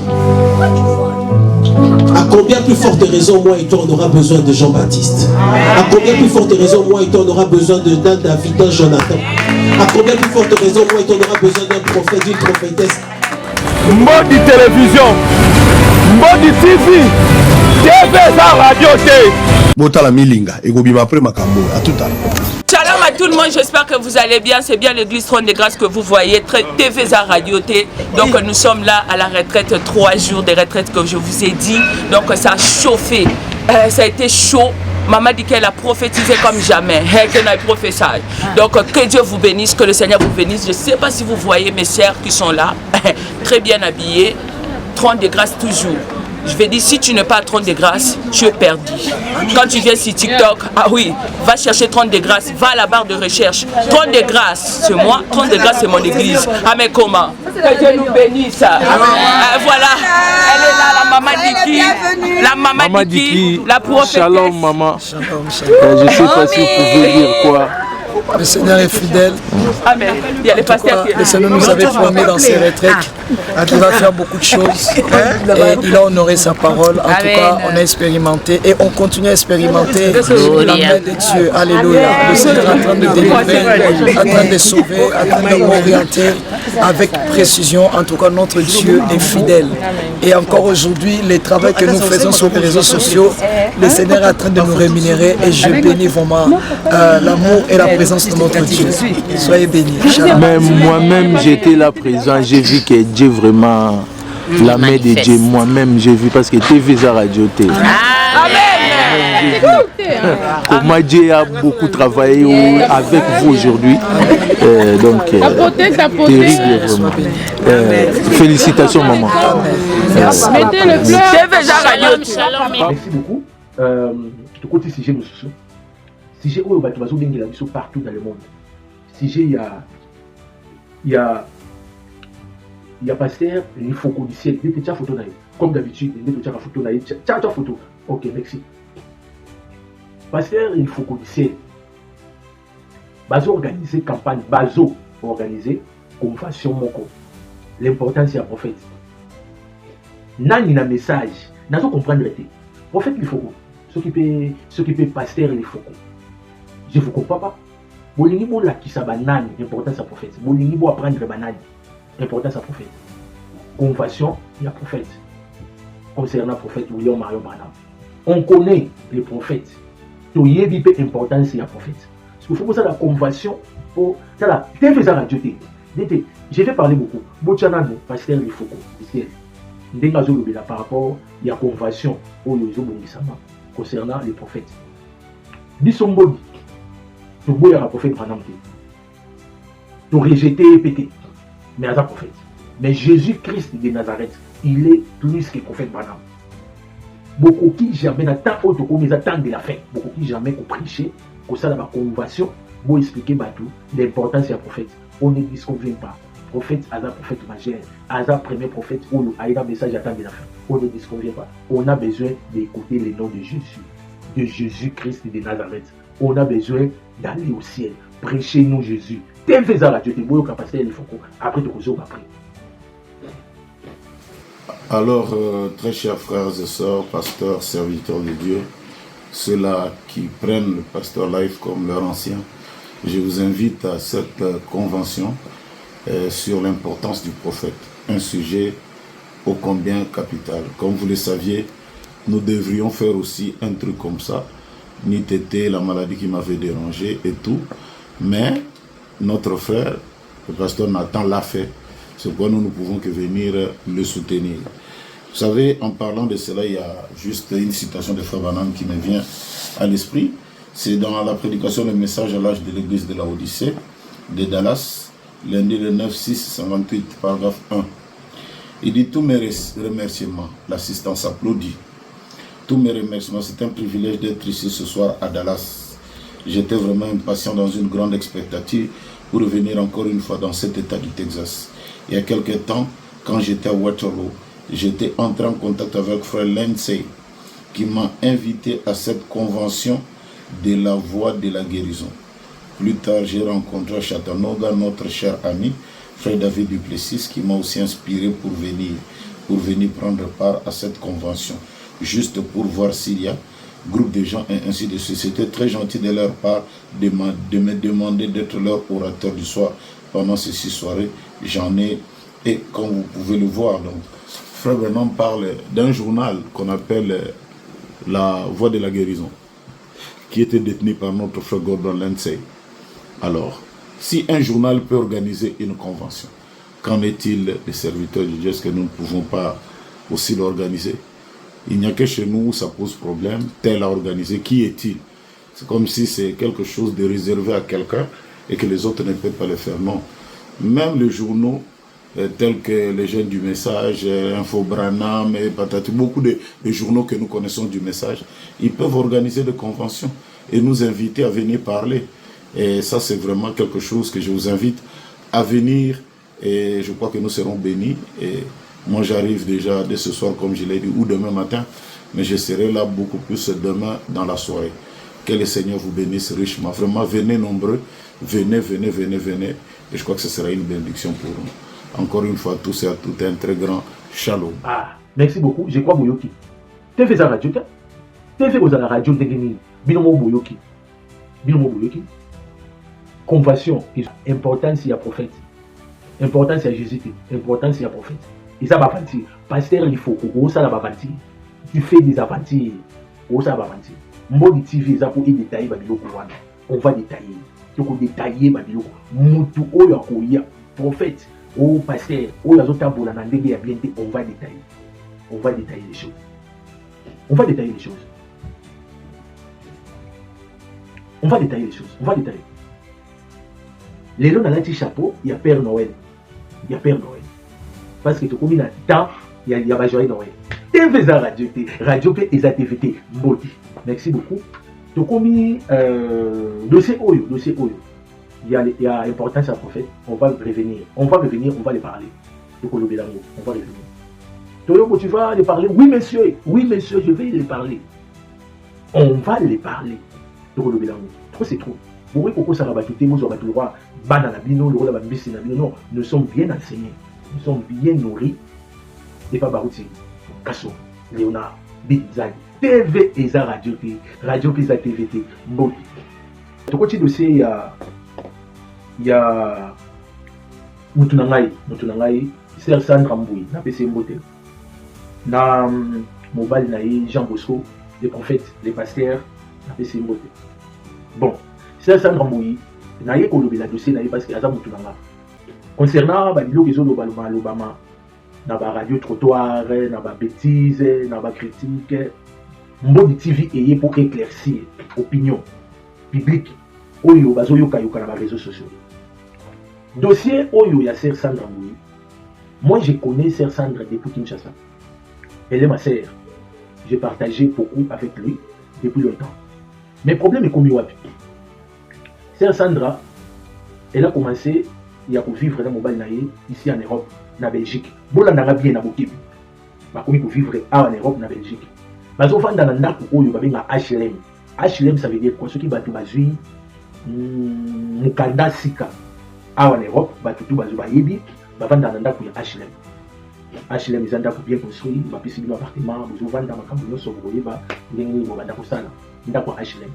À combien plus forte raison, moi et toi, on aura besoin de Jean-Baptiste? À combien plus forte raison, moi et toi, on aura besoin d'un David, d'un Jonathan? À combien plus forte raison, moi et toi, on aura besoin d'un prophète, d'une prophétesse? Modi télévision, Modi TV, TV sa radio T. Botala milinga, egobima après makambo, à tout à l'heure. Shalom à tout le monde, j'espère que vous allez bien. C'est bien l'église Trône de Grâce que vous voyez, TVSA Radio T. Donc nous sommes là à la retraite, 3 jours de retraite que je vous ai dit. Donc ça a chauffé, ça a été chaud. Maman dit qu'elle a prophétisé comme jamais. Qu'elle a prophétisé. Donc que Dieu vous bénisse, que le Seigneur vous bénisse. Je ne sais pas si vous voyez mes sœurs qui sont là, très bien habillées. Trône de Grâce toujours. Je vais dire, si tu n'es pas à Trône de Grâce, tu es perdu. Quand tu viens sur TikTok, ah oui, va chercher Trône de Grâce, va à la barre de recherche. Trône de Grâce, c'est moi. Trône de Grâce, c'est mon église. Ah mais comment? Que Dieu nous bénisse. Voilà, elle est là, la maman Diki. La maman Diki, la prophétesse. Shalom maman. Je ne sais pas si vous pouvez dire quoi. Le Seigneur est fidèle. Amen. Il y a les pasteurs qui... Le Seigneur nous avait promis dans ses retraites qu'il va faire beaucoup de choses. Et il a honoré sa parole. En tout cas, on a expérimenté et on continue à expérimenter la main de Dieu. Alléluia. Le Seigneur est en train de délivrer, en train de sauver, en train de m'orienter avec précision. En tout cas, notre Dieu est fidèle. Et encore aujourd'hui, les travaux que nous faisons sur les réseaux sociaux, le Seigneur est en train de nous rémunérer et je bénis vraiment l'amour et la présence de notre Dieu. Soyez bénis. Même moi-même, j'étais là présent, j'ai vu que Dieu vraiment, la main de Dieu, moi-même j'ai vu parce que TV Radio T. Comment Dieu a beaucoup travaillé avec vous aujourd'hui. Donc, terrible vraiment. Félicitations maman. Mettez le fleur. Merci beaucoup. Tu côté sujet nous sous. Sujet où tu vas zooming partout dans le monde. Sujet il y a pasteur, il faut qu'on dise des petites photos là. Comme d'habitude, des petites photos là. Tiens photo. OK, merci. Pasteur, il faut qu'on dise bazo organiser campagne, bazo organiser convention moko. L'importance c'est un prophète. Nani na message, nazo comprendre le prophète il faut ce qui peut pasteur il faut. Je vous comprends pas. Bolingi bo la ki sa banane, importance à prophète. Bolingi bo apprendre banane, importance à prophète. Convention, il y a prophète. Concernant prophète William Marion Branham. On connaît les prophètes. To yebi pe importance il y a prophète. Parce qu'il faut que ça la convention pour ça la TV ça radio té. Je vais parler beaucoup. Bochana no pasteur il faut que ndenga zo lobela par rapport il y a convention au yozo bongisama concernant les prophètes. Bisombodi tu bois un prophète Branham tu rejeter et péter mais un prophète. Mais Jésus-Christ de Nazareth, il est plus que prophète Branham. Beaucoup qui jamais n'attendent autre comme ils attendent de la fin. Beaucoup qui jamais ont prêché, que ça dans la convention, pour expliquer l'importance du prophète. On ne disconvient pas. Prophète, Aza prophète majeur, Aza premier prophète, ou Aïda message attend de la fin. On ne disconvient pas. On a besoin d'écouter le nom de Jésus, de Jésus-Christ de Nazareth. On a besoin d'aller au ciel. Prêchez-nous Jésus. T'es fait ça, tu es beau capacité il faut après tu causes après. Alors, très chers frères et sœurs, pasteurs, serviteurs de Dieu, ceux-là qui prennent le pasteur life comme leur ancien, je vous invite à cette convention sur l'importance du prophète, un sujet ô combien capital. Comme vous le saviez, nous devrions faire aussi un truc comme ça, ni tété, la maladie qui m'avait dérangé et tout, mais notre frère, le pasteur Nathan l'a fait. C'est pourquoi nous ne pouvons que venir le soutenir. Vous savez, en parlant de cela, il y a juste une citation de Frère Branham qui me vient à l'esprit. C'est dans la prédication du message à l'âge de l'église de la Odyssée de Dallas, lundi le 9/6/58, paragraphe 1. Il dit: tous mes remerciements, l'assistance applaudit. Tous mes remerciements, c'est un privilège d'être ici ce soir à Dallas. J'étais vraiment impatient dans une grande expectative pour revenir encore une fois dans cet état du Texas. Il y a quelques temps, quand j'étais à Waterloo, j'étais entré en contact avec Frère Lindsay, qui m'a invité à cette convention de la voie de la guérison. Plus tard, j'ai rencontré à Chattanooga notre cher ami, Frère David Duplessis, qui m'a aussi inspiré pour venir prendre part à cette convention, juste pour voir s'il y a groupe de gens et ainsi de suite. C'était très gentil de leur part de me demander d'être leur orateur du soir pendant ces 6 soirées. J'en ai, et comme vous pouvez le voir, donc, Frère Branham parle d'un journal qu'on appelle La Voie de la Guérison, qui était détenu par notre frère Gordon Lindsay. Alors, si un journal peut organiser une convention, qu'en est-il des serviteurs de Dieu? Est-ce que nous ne pouvons pas aussi l'organiser? Il n'y a que chez nous où ça pose problème, tel à organiser. Qui est-il? C'est comme si c'est quelque chose de réservé à quelqu'un et que les autres ne peuvent pas le faire. Non. Même les journaux, tels que les jeunes du message, Info Branham et patati, beaucoup de journaux que nous connaissons du message, ils peuvent organiser des conventions et nous inviter à venir parler. Et ça, c'est vraiment quelque chose que je vous invite à venir, et je crois que nous serons bénis. Et moi, j'arrive déjà dès ce soir, comme je l'ai dit, ou demain matin, mais je serai là beaucoup plus demain dans la soirée. Que le Seigneur vous bénisse richement. Vraiment, venez nombreux. Venez, venez, venez, venez. Et je crois que ce sera une bénédiction pour nous. Encore une fois, tous et à toutes, un très grand shalom. Ah, merci beaucoup. Je crois Boyoki. Tu fais ça radio. Tu fais ça radio. Binomo Boyoki. Binomo Boyoki. Conversion. Importance, il y a prophète. Importance, il y a Jésus. Importance, il y a prophète. Et ça va mentir. Pasteur, il faut que ça va mentir. Tu fais des aventures. Ça va mentir. Mbodi TV, ça pour détailler Babiloko. On va détailler. Tu peux détailler Babiloko. Moutou, Oya, prophète, ou pasteur, ou la zota bola nandege ya bienté, on va détailler. On va détailler les choses. On va détailler les choses. On va détailler les choses. On va détailler. Les gens dans un petit chapeau, il y a Père Noël. Il y a Père Noël. Parce que tu as mis dans le temps, il y a Joyeux Noël. TV Radio T, Radio P et TVT. Mbodi. Merci beaucoup. Tu as mis dossier Oyo. Il y a importance à prophète. On va revenir. On va les parler. On va revenir. Tu vas les parler. Oui, monsieur, je vais les parler. On va les parler. Trop, c'est trop. Vous voyez pourquoi ça va battre le roi, non, nous sommes bien enseignés. Nous sommes bien nourris. Et pas Barouti, Kasso, Léonard, Bizani, TV et Radio P, Radio P et TVT, Mbodi. Tu continues dossier, il y a Moutunangaï, Sœur Sandra Mboui, na PC Mbote, na Mobile Naï, Jean Bosco, les prophètes, les pasteurs, na PC Mbote. Bon, Sœur Sandra Mboui, naïe Kolobi la dossier naïe parce qu'il y a Moutunanga. Concernant Badilo Gizo Obama, na ba radio trottoir, na ba bêtise, na ba critique, Mbodi TV est pour éclaircir opinion publique. Oyo bazoyo kayoka na ba réseaux sociaux. Dossier Oyo ya Sœur Sandra Mboui. Moi je connais Sœur Sandra depuis Kinshasa. Elle est ma sœur. J'ai partagé beaucoup avec lui depuis longtemps. Mais le problème est comme wapi. Sœur Sandra, elle a commencé à vivre dans mobile naïe ici en Europe, en Belgique. Bola n'a bien na bokibi. Ba komi ko vivre en Europe, en Belgique. Bazo vanda na ndako oyo ba benga HLM. HLM ça veut dire quoi? Ce qui batu bazui mukanda sika. En Europe, batu tu bazo ba yebi, ba vanda na ndako ya HLM. HLM ils ndako bien construit, ba pisi bi appartement, bazo vanda makambo nyonso boyeba ndenge bo banda ko sala. Ndako HLM.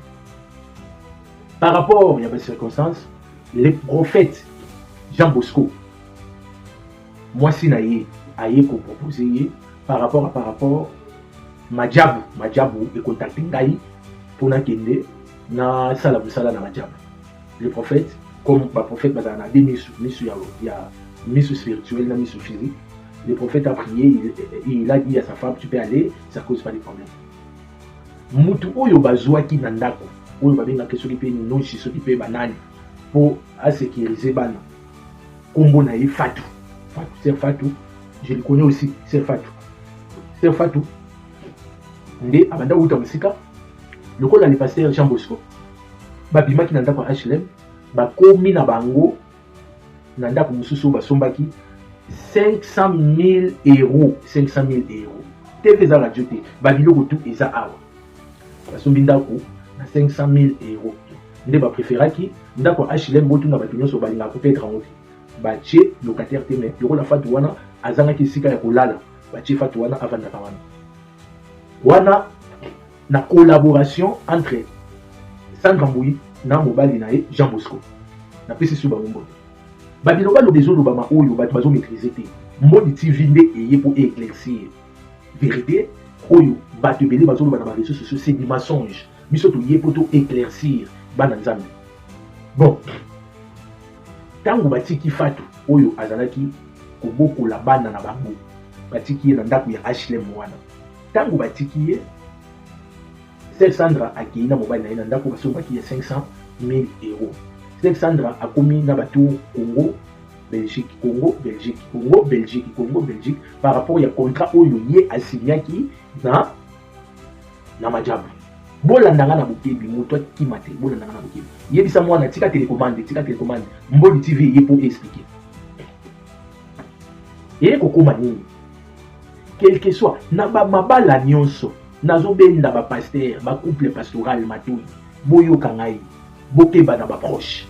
Par rapport à ces circonstances, les prophètes Jean Bosco, moi si naïe, aïe qu'on proposé par rapport Madjabou et contacté Ngaï pour na kende na sala na Madjabou. Les prophètes, comme le prophète bazana des misu spirituel na misu physique. Le prophète a prié, il a dit à sa femme tu peux aller, ça cause pas de problème. Mutu oyo bazwa ki nandako, oyo babenga keso ki pe non si so ki pe banani pour sécuriser bana. Kombo na Fatou. C'est Fatou. Je le connais aussi, c'est Fatou. C'est Fatou. Ndé abanda uta musika. Le col le pasteur Jean Bosco. Babima ki nanda kwa HLM, ba komi na bango nanda ko mususu ba sombaki 500 000 euros, 500 000 euros. TV za radio te, babilo ko tout eza awa. Ba sombi ndako na 500 000 euros. Ndé ba préféraki ndako HLM botu na batunyo so balinga ko peut-être en bache locataire te mais yoko la Fatou wana azanga ki sika ya kolala bache Fatou wana avanda kawana wana na collaboration entre Sandra Mboui na mobali nae Jean Bosco na pesi su bango babiloba lo bezo lo bama oyo batu bazo maîtriser te Mbodi TV nde eye pour éclaircir vérité oyo batu bele bazo lo bana ba réseaux sociaux c'est des mensonges biso to ye pour éclaircir bana nzambe. Bon, tango batiki Fatou oyo azalaki koboko la bana na bango batiki ye na ndako ya HLM wana tango batiki ye Sœur Sandra akei na mobali na ye na ndako basombaki ya 500 000 euros. Sœur Sandra akomi na bato Congo Belgique par rapport ya contrat oyo ye asignaki na Madjabou. Bolandanga na bokebi moto kimate bolandanga na bokebi yebisa mwana tika télécommande Mbodi TV ye pour expliquer et kokoma nini quel que soit na ba mabala nyonso nazo benda ba pasteur ba couple pastoral matui boyo kangai bokeba na ba proche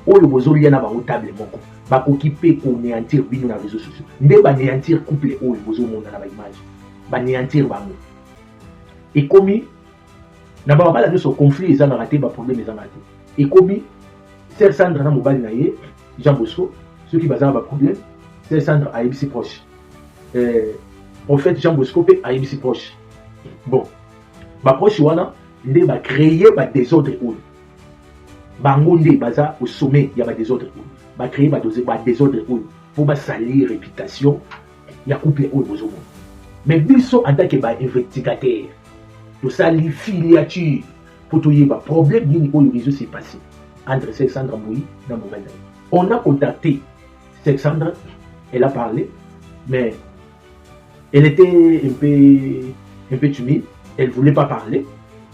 oyo bozolia na bango table moko bakoki mpe konéantir bino na réseaux sociaux nde banéantir couple oyo bozomona na baimage banéantir bango ekomi na babala nyonso conflit ezangaka te baproblème ezangaka te ekomi Sœur Sandra na mobali na ye Jean Bosco soki baza na baproblème Sœur Sandra ayebisi proche prophète Jean Bosco mpe ayebisi proche bon baproche wana nde bacréye badésordre oyo bango nde baza au sommet ya badésordre oyo bacréye badésordre oyo mpo basali réputation ya couple oyo bozomona mais biso en tant que bainvestigateur tosali filiature mpo toyeba problème nini oyo réseau s'est passé entre Sexandre Mouyi na mobile. On a contacté Sexandre, elle a parlé, mais elle était un peu timide, elle ne voulait pas parler.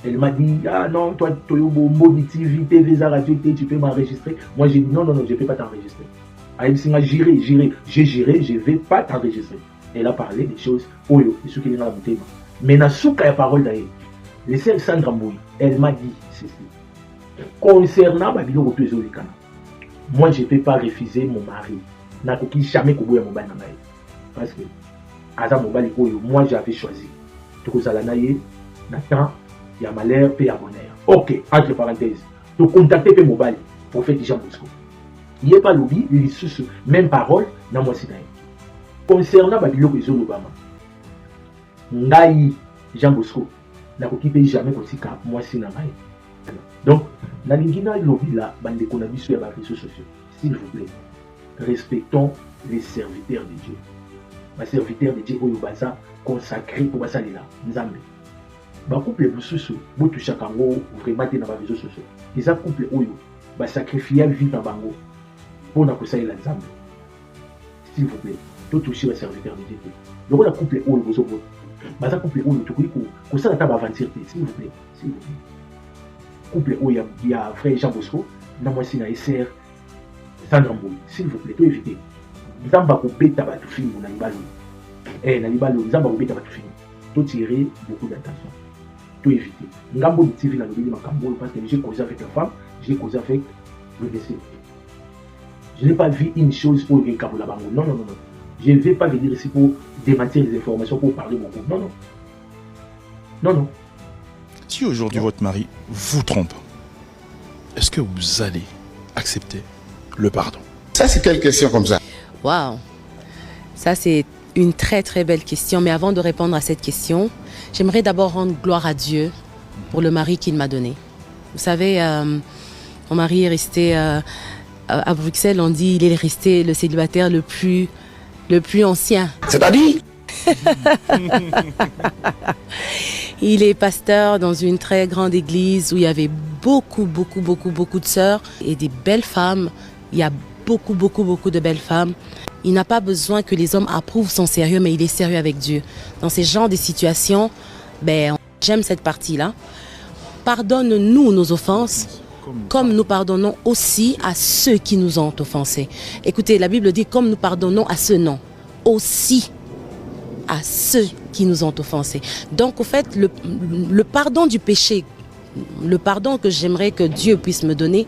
Elle m'a dit, ah non, toi, Moni TV, TV, Radio, tu peux m'enregistrer. Moi, j'ai dit, non, je ne peux pas t'enregistrer. Elle m'a dit, j'ai géré, je ne vais pas t'enregistrer. Elle a parlé des choses, oyo, des choses qui sont dans le thème. Mais dans ce cas, la parole d'ailleurs, les Sexandre Mouyi, elle m'a dit ceci. Concernant Babylon, moi je ne peux pas refuser mon mari. Je ne peux jamais couper mon mari. Parce que, moi j'avais choisi. Tout ça, Nathan, il y a malheur, paix à bonheur. Ok, entre parenthèses. Tu contacter mon mari, prophète Jean Bosco. Il n'y a pas l'oubli, il y a même parole dans moi. Concernant Babylon, Ngai Jean Bosco, je ne peux jamais couper moi. Donc, dans l'ingénierie lobby là, bande qu'on a vu sur les réseaux sociaux, s'il vous plaît, respectons les serviteurs de Dieu. Les serviteurs de Dieu, Oyobaza, consacrés pour ça là, Nzambe. Ba couple bususu, botu chakango vraiment dans les réseaux sociaux. Ils ont couple Oyo, ba sacrifier vie dans bango pour na kosa ila Nzambe. S'il vous plaît, tout toucher les serviteurs de Dieu. Donc on a couple Oyo bozo. Ba couple Oyo tu ko ça ta ba aventure, s'il vous plaît, s'il vous plaît. Couple où il y a frère Jean Bosco, na moi c'est na sœur Sandra Mouyi, s'il vous plaît, tout éviter. Nzamba ko beta ba tu film na libalo. Na libalo nzamba ko beta ba tu film. Tout tirer beaucoup d'attention. Tout éviter. Ngambo de TV na lobby makambo parce que j'ai causé avec la femme, j'ai causé avec le décès. Je n'ai pas vu une chose pour le Kabola Bango. Non. Je ne vais pas venir ici pour démentir les informations, pour parler beaucoup. Non. Si aujourd'hui votre mari vous trompe, est-ce que vous allez accepter le pardon? Ça, c'est quelle question comme ça? Waouh, ça c'est une très très belle question. Mais avant de répondre à cette question, j'aimerais d'abord rendre gloire à Dieu pour le mari qu'il m'a donné. Vous savez, mon mari est resté à Bruxelles, on dit il est resté le célibataire le plus ancien. C'est-à-dire? Il est pasteur dans une très grande église où il y avait beaucoup de sœurs et des belles femmes. Il y a beaucoup de belles femmes. Il n'a pas besoin que les hommes approuvent son sérieux, mais il est sérieux avec Dieu. Dans ces genres de situations, j'aime cette partie-là. Pardonne-nous nos offenses, comme nous pardonnons aussi à ceux qui nous ont offensés. Écoutez, la Bible dit comme nous pardonnons à ceux, non, aussi à ceux qui nous ont offensés. Donc, au fait, le pardon du péché, le pardon que j'aimerais que Dieu puisse me donner,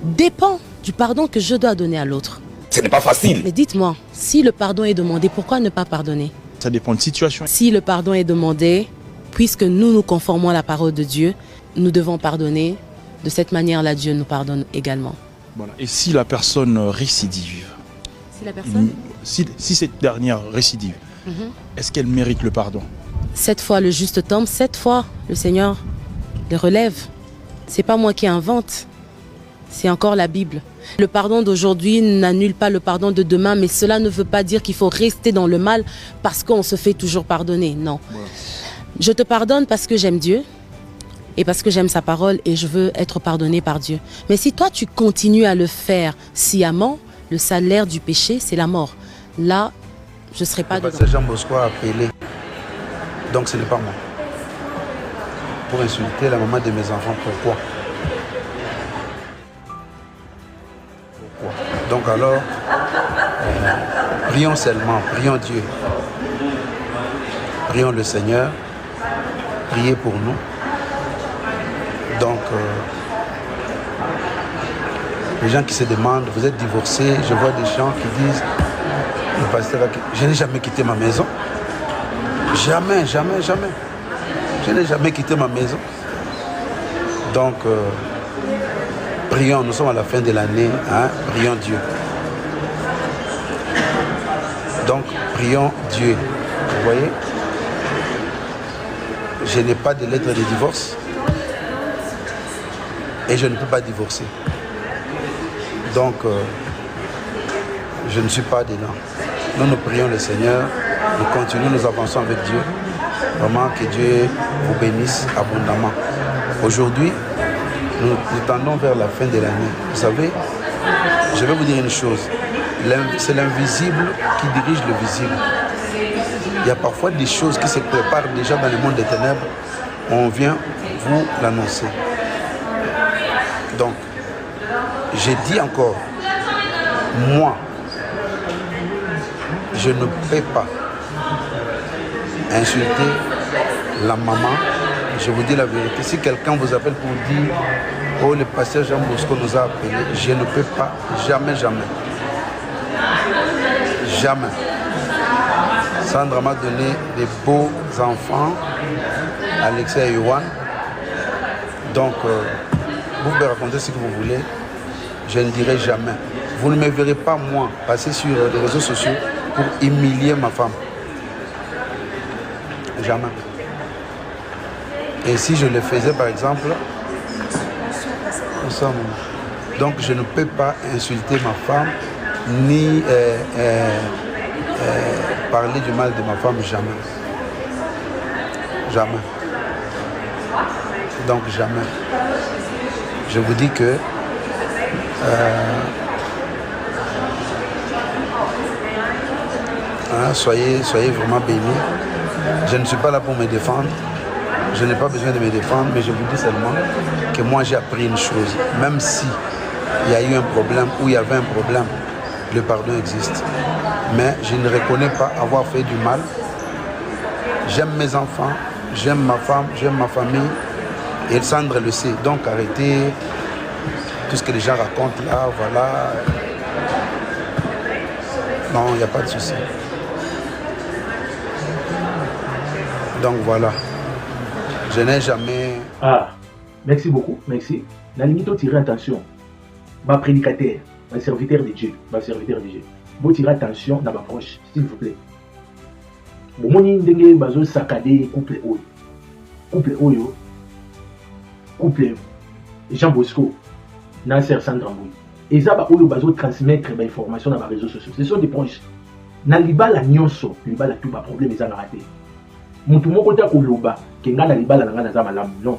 dépend du pardon que je dois donner à l'autre. Ce n'est pas facile. Mais dites-moi, si le pardon est demandé, pourquoi ne pas pardonner? Ça dépend de situation. Si le pardon est demandé, puisque nous nous conformons à la parole de Dieu, nous devons pardonner. De cette manière-là, Dieu nous pardonne également. Voilà. Et si la personne récidive? Si la personne... Si cette dernière récidive, est-ce qu'elle mérite le pardon? 7 fois le juste tombe, 7 fois le Seigneur le relève. C'est pas moi qui invente, c'est encore la Bible. Le pardon d'aujourd'hui n'annule pas le pardon de demain, mais cela ne veut pas dire qu'il faut rester dans le mal parce qu'on se fait toujours pardonner. Non. Voilà. Je te pardonne parce que j'aime Dieu et parce que j'aime sa parole et je veux être pardonné par Dieu. Mais si toi tu continues à le faire sciemment, le salaire du péché, c'est la mort. Là, je ne serai pas dedans. Jean Bosco a appelé, donc ce n'est pas moi. Pour insulter la maman de mes enfants, pourquoi? Donc alors, prions seulement, prions Dieu. Prions le Seigneur, priez pour nous. Donc, les gens qui se demandent, vous êtes divorcé, je vois des gens qui disent, le pasteur, je n'ai jamais quitté ma maison. Jamais, jamais, jamais. Je n'ai jamais quitté ma maison. Donc, prions, nous sommes à la fin de l'année, hein, prions Dieu. Donc, prions Dieu. Vous voyez, je n'ai pas de lettre de divorce et je ne peux pas divorcer. Donc, je ne suis pas dedans. Nous prions le Seigneur, nous continuons, nous avançons avec Dieu. Vraiment que Dieu vous bénisse abondamment. Aujourd'hui, nous tendons vers la fin de l'année. Vous savez, je vais vous dire une chose. C'est l'invisible qui dirige le visible. Il y a parfois des choses qui se préparent déjà dans le monde des ténèbres. On vient vous l'annoncer. Donc, j'ai dit encore, moi, je ne peux pas insulter la maman. Je vous dis la vérité. Si quelqu'un vous appelle pour dire « Oh, le pasteur Jean Bosco nous a appelés », je ne peux pas, jamais, jamais. Jamais. Sandra m'a donné des beaux enfants, Alexia et Yohan. Donc, vous pouvez raconter ce que vous voulez. Je ne dirai jamais. Vous ne me verrez pas, moi, passer sur les réseaux sociaux pour humilier ma femme. Jamais. Et si je le faisais, par exemple, donc je ne peux pas insulter ma femme, ni parler du mal de ma femme, jamais. Jamais. Donc jamais. Je vous dis que soyez vraiment bénis. Je ne suis pas là pour me défendre. Je n'ai pas besoin de me défendre, mais je vous dis seulement que moi j'ai appris une chose. Même si il y a eu un problème ou il y avait un problème, le pardon existe. Mais je ne reconnais pas avoir fait du mal. J'aime mes enfants, j'aime ma femme, j'aime ma famille. Et Sandra le sait. Donc arrêtez tout ce que les gens racontent là, voilà. Non, il n'y a pas de souci. Donc voilà. Je n'ai jamais... Ah, merci beaucoup, merci. La limite, tirer attention. Ma prédicateur, ma serviteur de Dieu, vous tirez attention dans ma proche, s'il vous plaît. Bon, mon indenge bazo saccadé couple Oyo, couple Jean Bosco, Nasser Sandramboui. Et ça, Oyo bazo transmettre des informations dans les réseaux sociaux. Ce sont des proches. Na libala nyonso, libala tout ba problème ils ont raté. Mutu moko ta koloba kenga na libala na ngana za malamu non.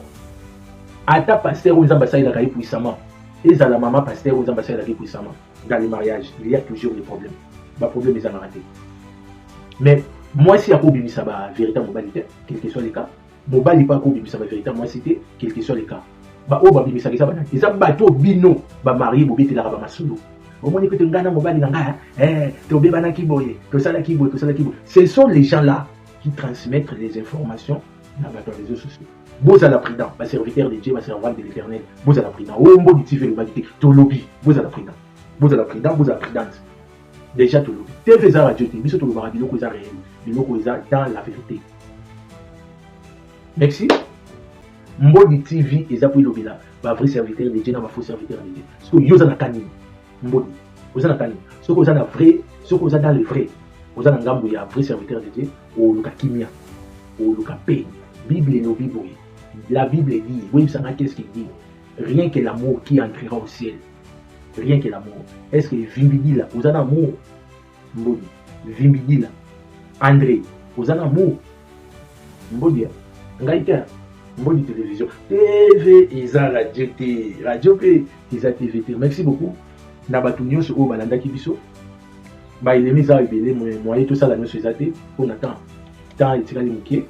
Ata pasteur aux ambassades la puissamment. Et ça la maman pasteur aux ambassades la puissamment. Dans les mariages, il y a toujours des problèmes. Ba problème ils ont raté. Mais moi si à Kobi ça va véritable moralité, quel que soit les cas. Mobali pas Kobi ça va véritable moi c'était quel que soit les cas. Ba o ba bibi ça va. Ils ont bateau bino ba marié bobete la ba masulu. Au moins écoute ngana mobali ngana to beba na kiboye, to sala kiboye, to sala kiboye. Ce sont les gens là qui transmettent les informations dans les réseaux sociaux. Vous à la prudence, ma serviteur de Dieu, ma servante de l'Éternel. Vous à la prudence. Oh mon Dieu, tu fais le validité. To lobby. Vous à la prudence. Vous à la prudence, vous à la prudence. Déjà to lobby. Tu fais ça radio, tu fais ça le barabino que ça réel, le ça dans la vérité. Merci. Mbodi TV et ça pour lobby là. Ma vrai serviteur de Dieu, ma faux serviteur de Dieu. Parce que vous avez kani. Mbodi. Vous avez kani. Ce que vous avez vrai, ce que vous avez dans le vrai. Vous avez un vrai serviteur de Dieu. Ou le kimia. Ou le paix. Bible et nos Bibles. La Bible dit, oui, ça qu'est-ce qu'il dit? Rien que l'amour qui entrera au ciel. Rien que l'amour. Est-ce que Vimbidila, vous avez un amour? Mbodi. Vimbidila. André, vous avez un amour? Mbodi. Ngaïka. Mbodi télévision. TV, Isa Radio T. Radio P. Isa TV T. Merci beaucoup. Nabatunyo sur Obalanda Kibiso. Bah, il est mis à ébeler, moi, tout ça, la noce Isa T. On attend. Tant et tiré les mouquets.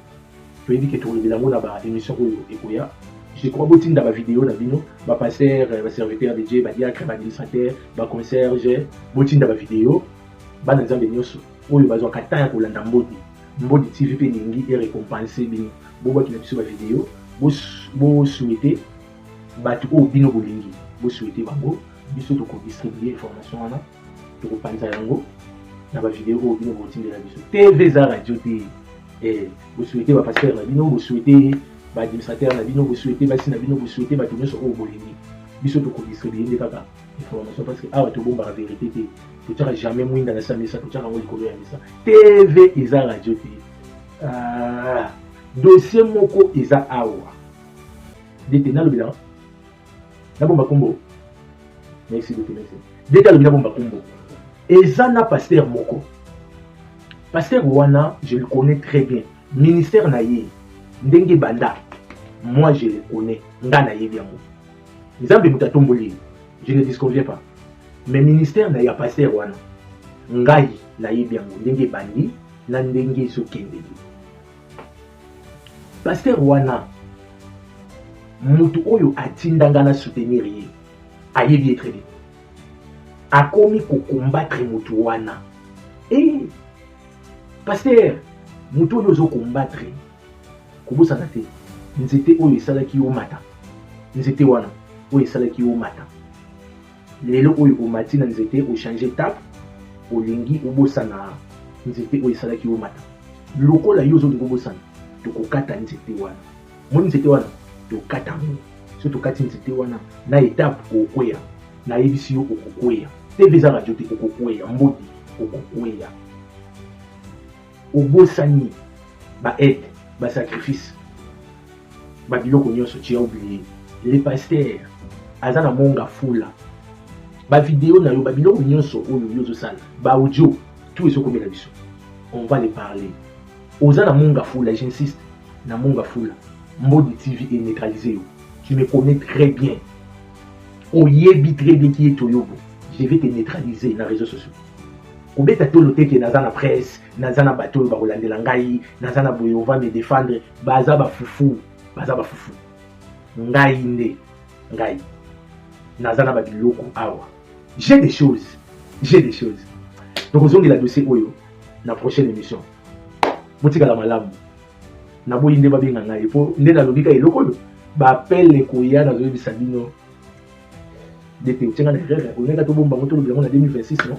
Tu dis que tu reviens dans la émission Ekoya. Je crois que tu as une vidéo dans Bino, ma pasteur, ma serviteur de Dieu, ma diacre, ma administrateur, ma concierge, tu as une vidéo, tu as une vidéo, tu as une vidéo, tu as une vidéo, Mbodi TV et récompensé Bino. Tu as une vidéo, tu soumettez bato oyo bino bolingi bosouhaite bango biso tokodistribue information wana tokopanza yango na bavideo oyo bino botindela biso TV eza radio te bosouhaite bapaster na bino bosouhaite baadministrateur na bino bosouhaite basi na bino bosouhaite bato nyonso oyo bolingi biso tokodistribue nde kaka information parce que awa tobombaka vérité te totiaka jamais mwinda na samisa totiaka yango likolo ya misa TV eza radio te dossier moko eza awa ndete nalobela nabomba kombo merci beaucoup merci ndete alobela bomba kombo eza na pasteur moko pasteur wana je le connais très bien ministère na ye ndenge banda moi je le connais nga na ye bien nzambe mutatomboli je ne disconviens pas mais ministère na ya pasteur wana ngai na ye bien ndenge bandi na ndenge sokendeli pasteur wana mutu oyo atindanga na soutenir ye ayebi très bien akomi ko combattre mutu wana pasteur mutu oyo zo combattre kobosana te nzete oyo esalaki yo mata nzete wana oyo esalaki yo mata lelo oyo omati na nzete ochange tape olingi obosana nzete oyo esalaki yo mata lokola yo ozolingi obosana tokokata nzete wana moni nzete wana tokata ngo so tokati nzete wana na etape okweya na yebisi yo okokweya TV eza radio te okokweya mbodi okokweya obosani ba aide ba sacrifice ba biloko nyonso tu as oublié les pasteurs aza na monga fula ba vidéo na yo ba biloko nyonso oyo yozo sala ba audio tout eso komela biso on va les parler oza na monga fula j'insiste na monga fula Mbodi TV est neutralisé. Tu me connais très bien. Oyebi très bien qui est Toyobo. Je vais te neutraliser dans les réseaux sociaux. Obeta tolote ke naza na presse, naza na bateau ba rolandela ngai, naza na boyo va me défendre, baza ba fufu. Ngai nde, ngai. Naza na ba biloko awa. J'ai des choses. Donc on la dossier oyo na prochaine émission. Botika la malamu. Nabo inde babenga ngai po nde na lobika eloko yo ba appelle koya na zobi sabino dete utenga na erreur ko neka to bomba moto lo na 2026 non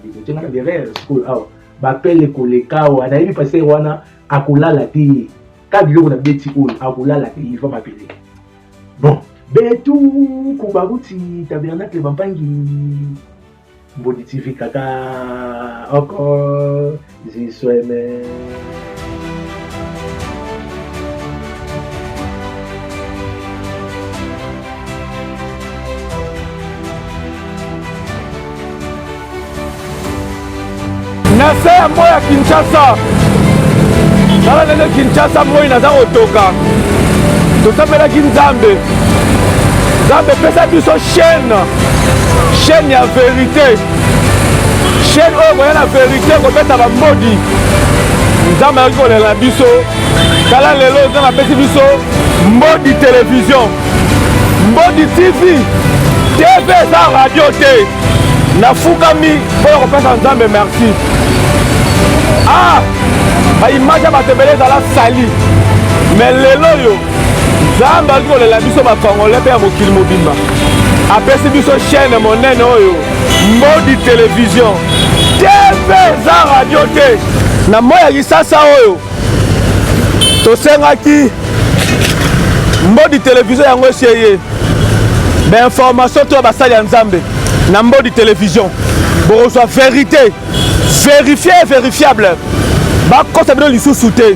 dete utenga na erreur ko awa ba appelle ko le kawa na yebi passer wana akolala te ka biloko na beti oyo akolala te il va m'appeler bon betu ko babuti tabernacle bampangi Mbodi TV kaka encore zisweme nase ya moya Kinshasa tala nene Kinshasa moi naza kotoka tosambelaki nzambe pesa biso chaîne ya vérité chaîne oyo koya na vérité kobeta bambodi nzambe ayaki kolela biso tala lelo nzambe apesi biso Mbodi télévision Mbodi TV TV eza radio te nafukami mpo kopesa nzambe merci baimage ya bato ebele ezala sali me lelo oyo nzambe aliki kolela biso bakongole mpe ya mokili mobimba apesi biso chaîne monene oyo Mbodi télévision TV eza radio te na moya kisasa oyo tosengaki Mbodi télévision yango esi eye bainformation to ya basali ya nzambe na Mbodi télévision bokozwa vérité vérifié et vérifiable bakosa bino lisusu te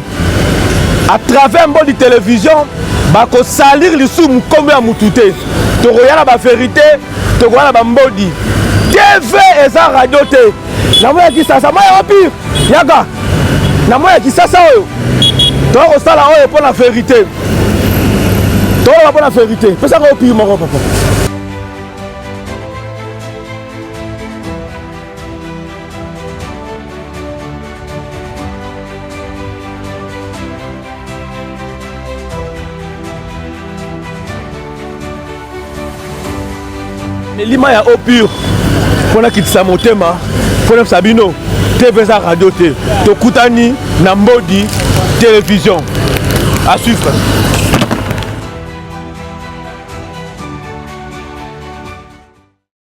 à travers Mbodi télévision bakosalir lisusu mokombo ya mutu te tokoya na bavérité tokoya na bambodi TV eza radio te na moya kisasa moya opire yaka na moya kisasa oyo tokosala oyo mpo na vérité tokola mpo na vérité pesaka opire moko papa elima ya eau pure mpona kitisa motema mpona sabino TV eza radio te tokutani na Mbodi télévision à suivre.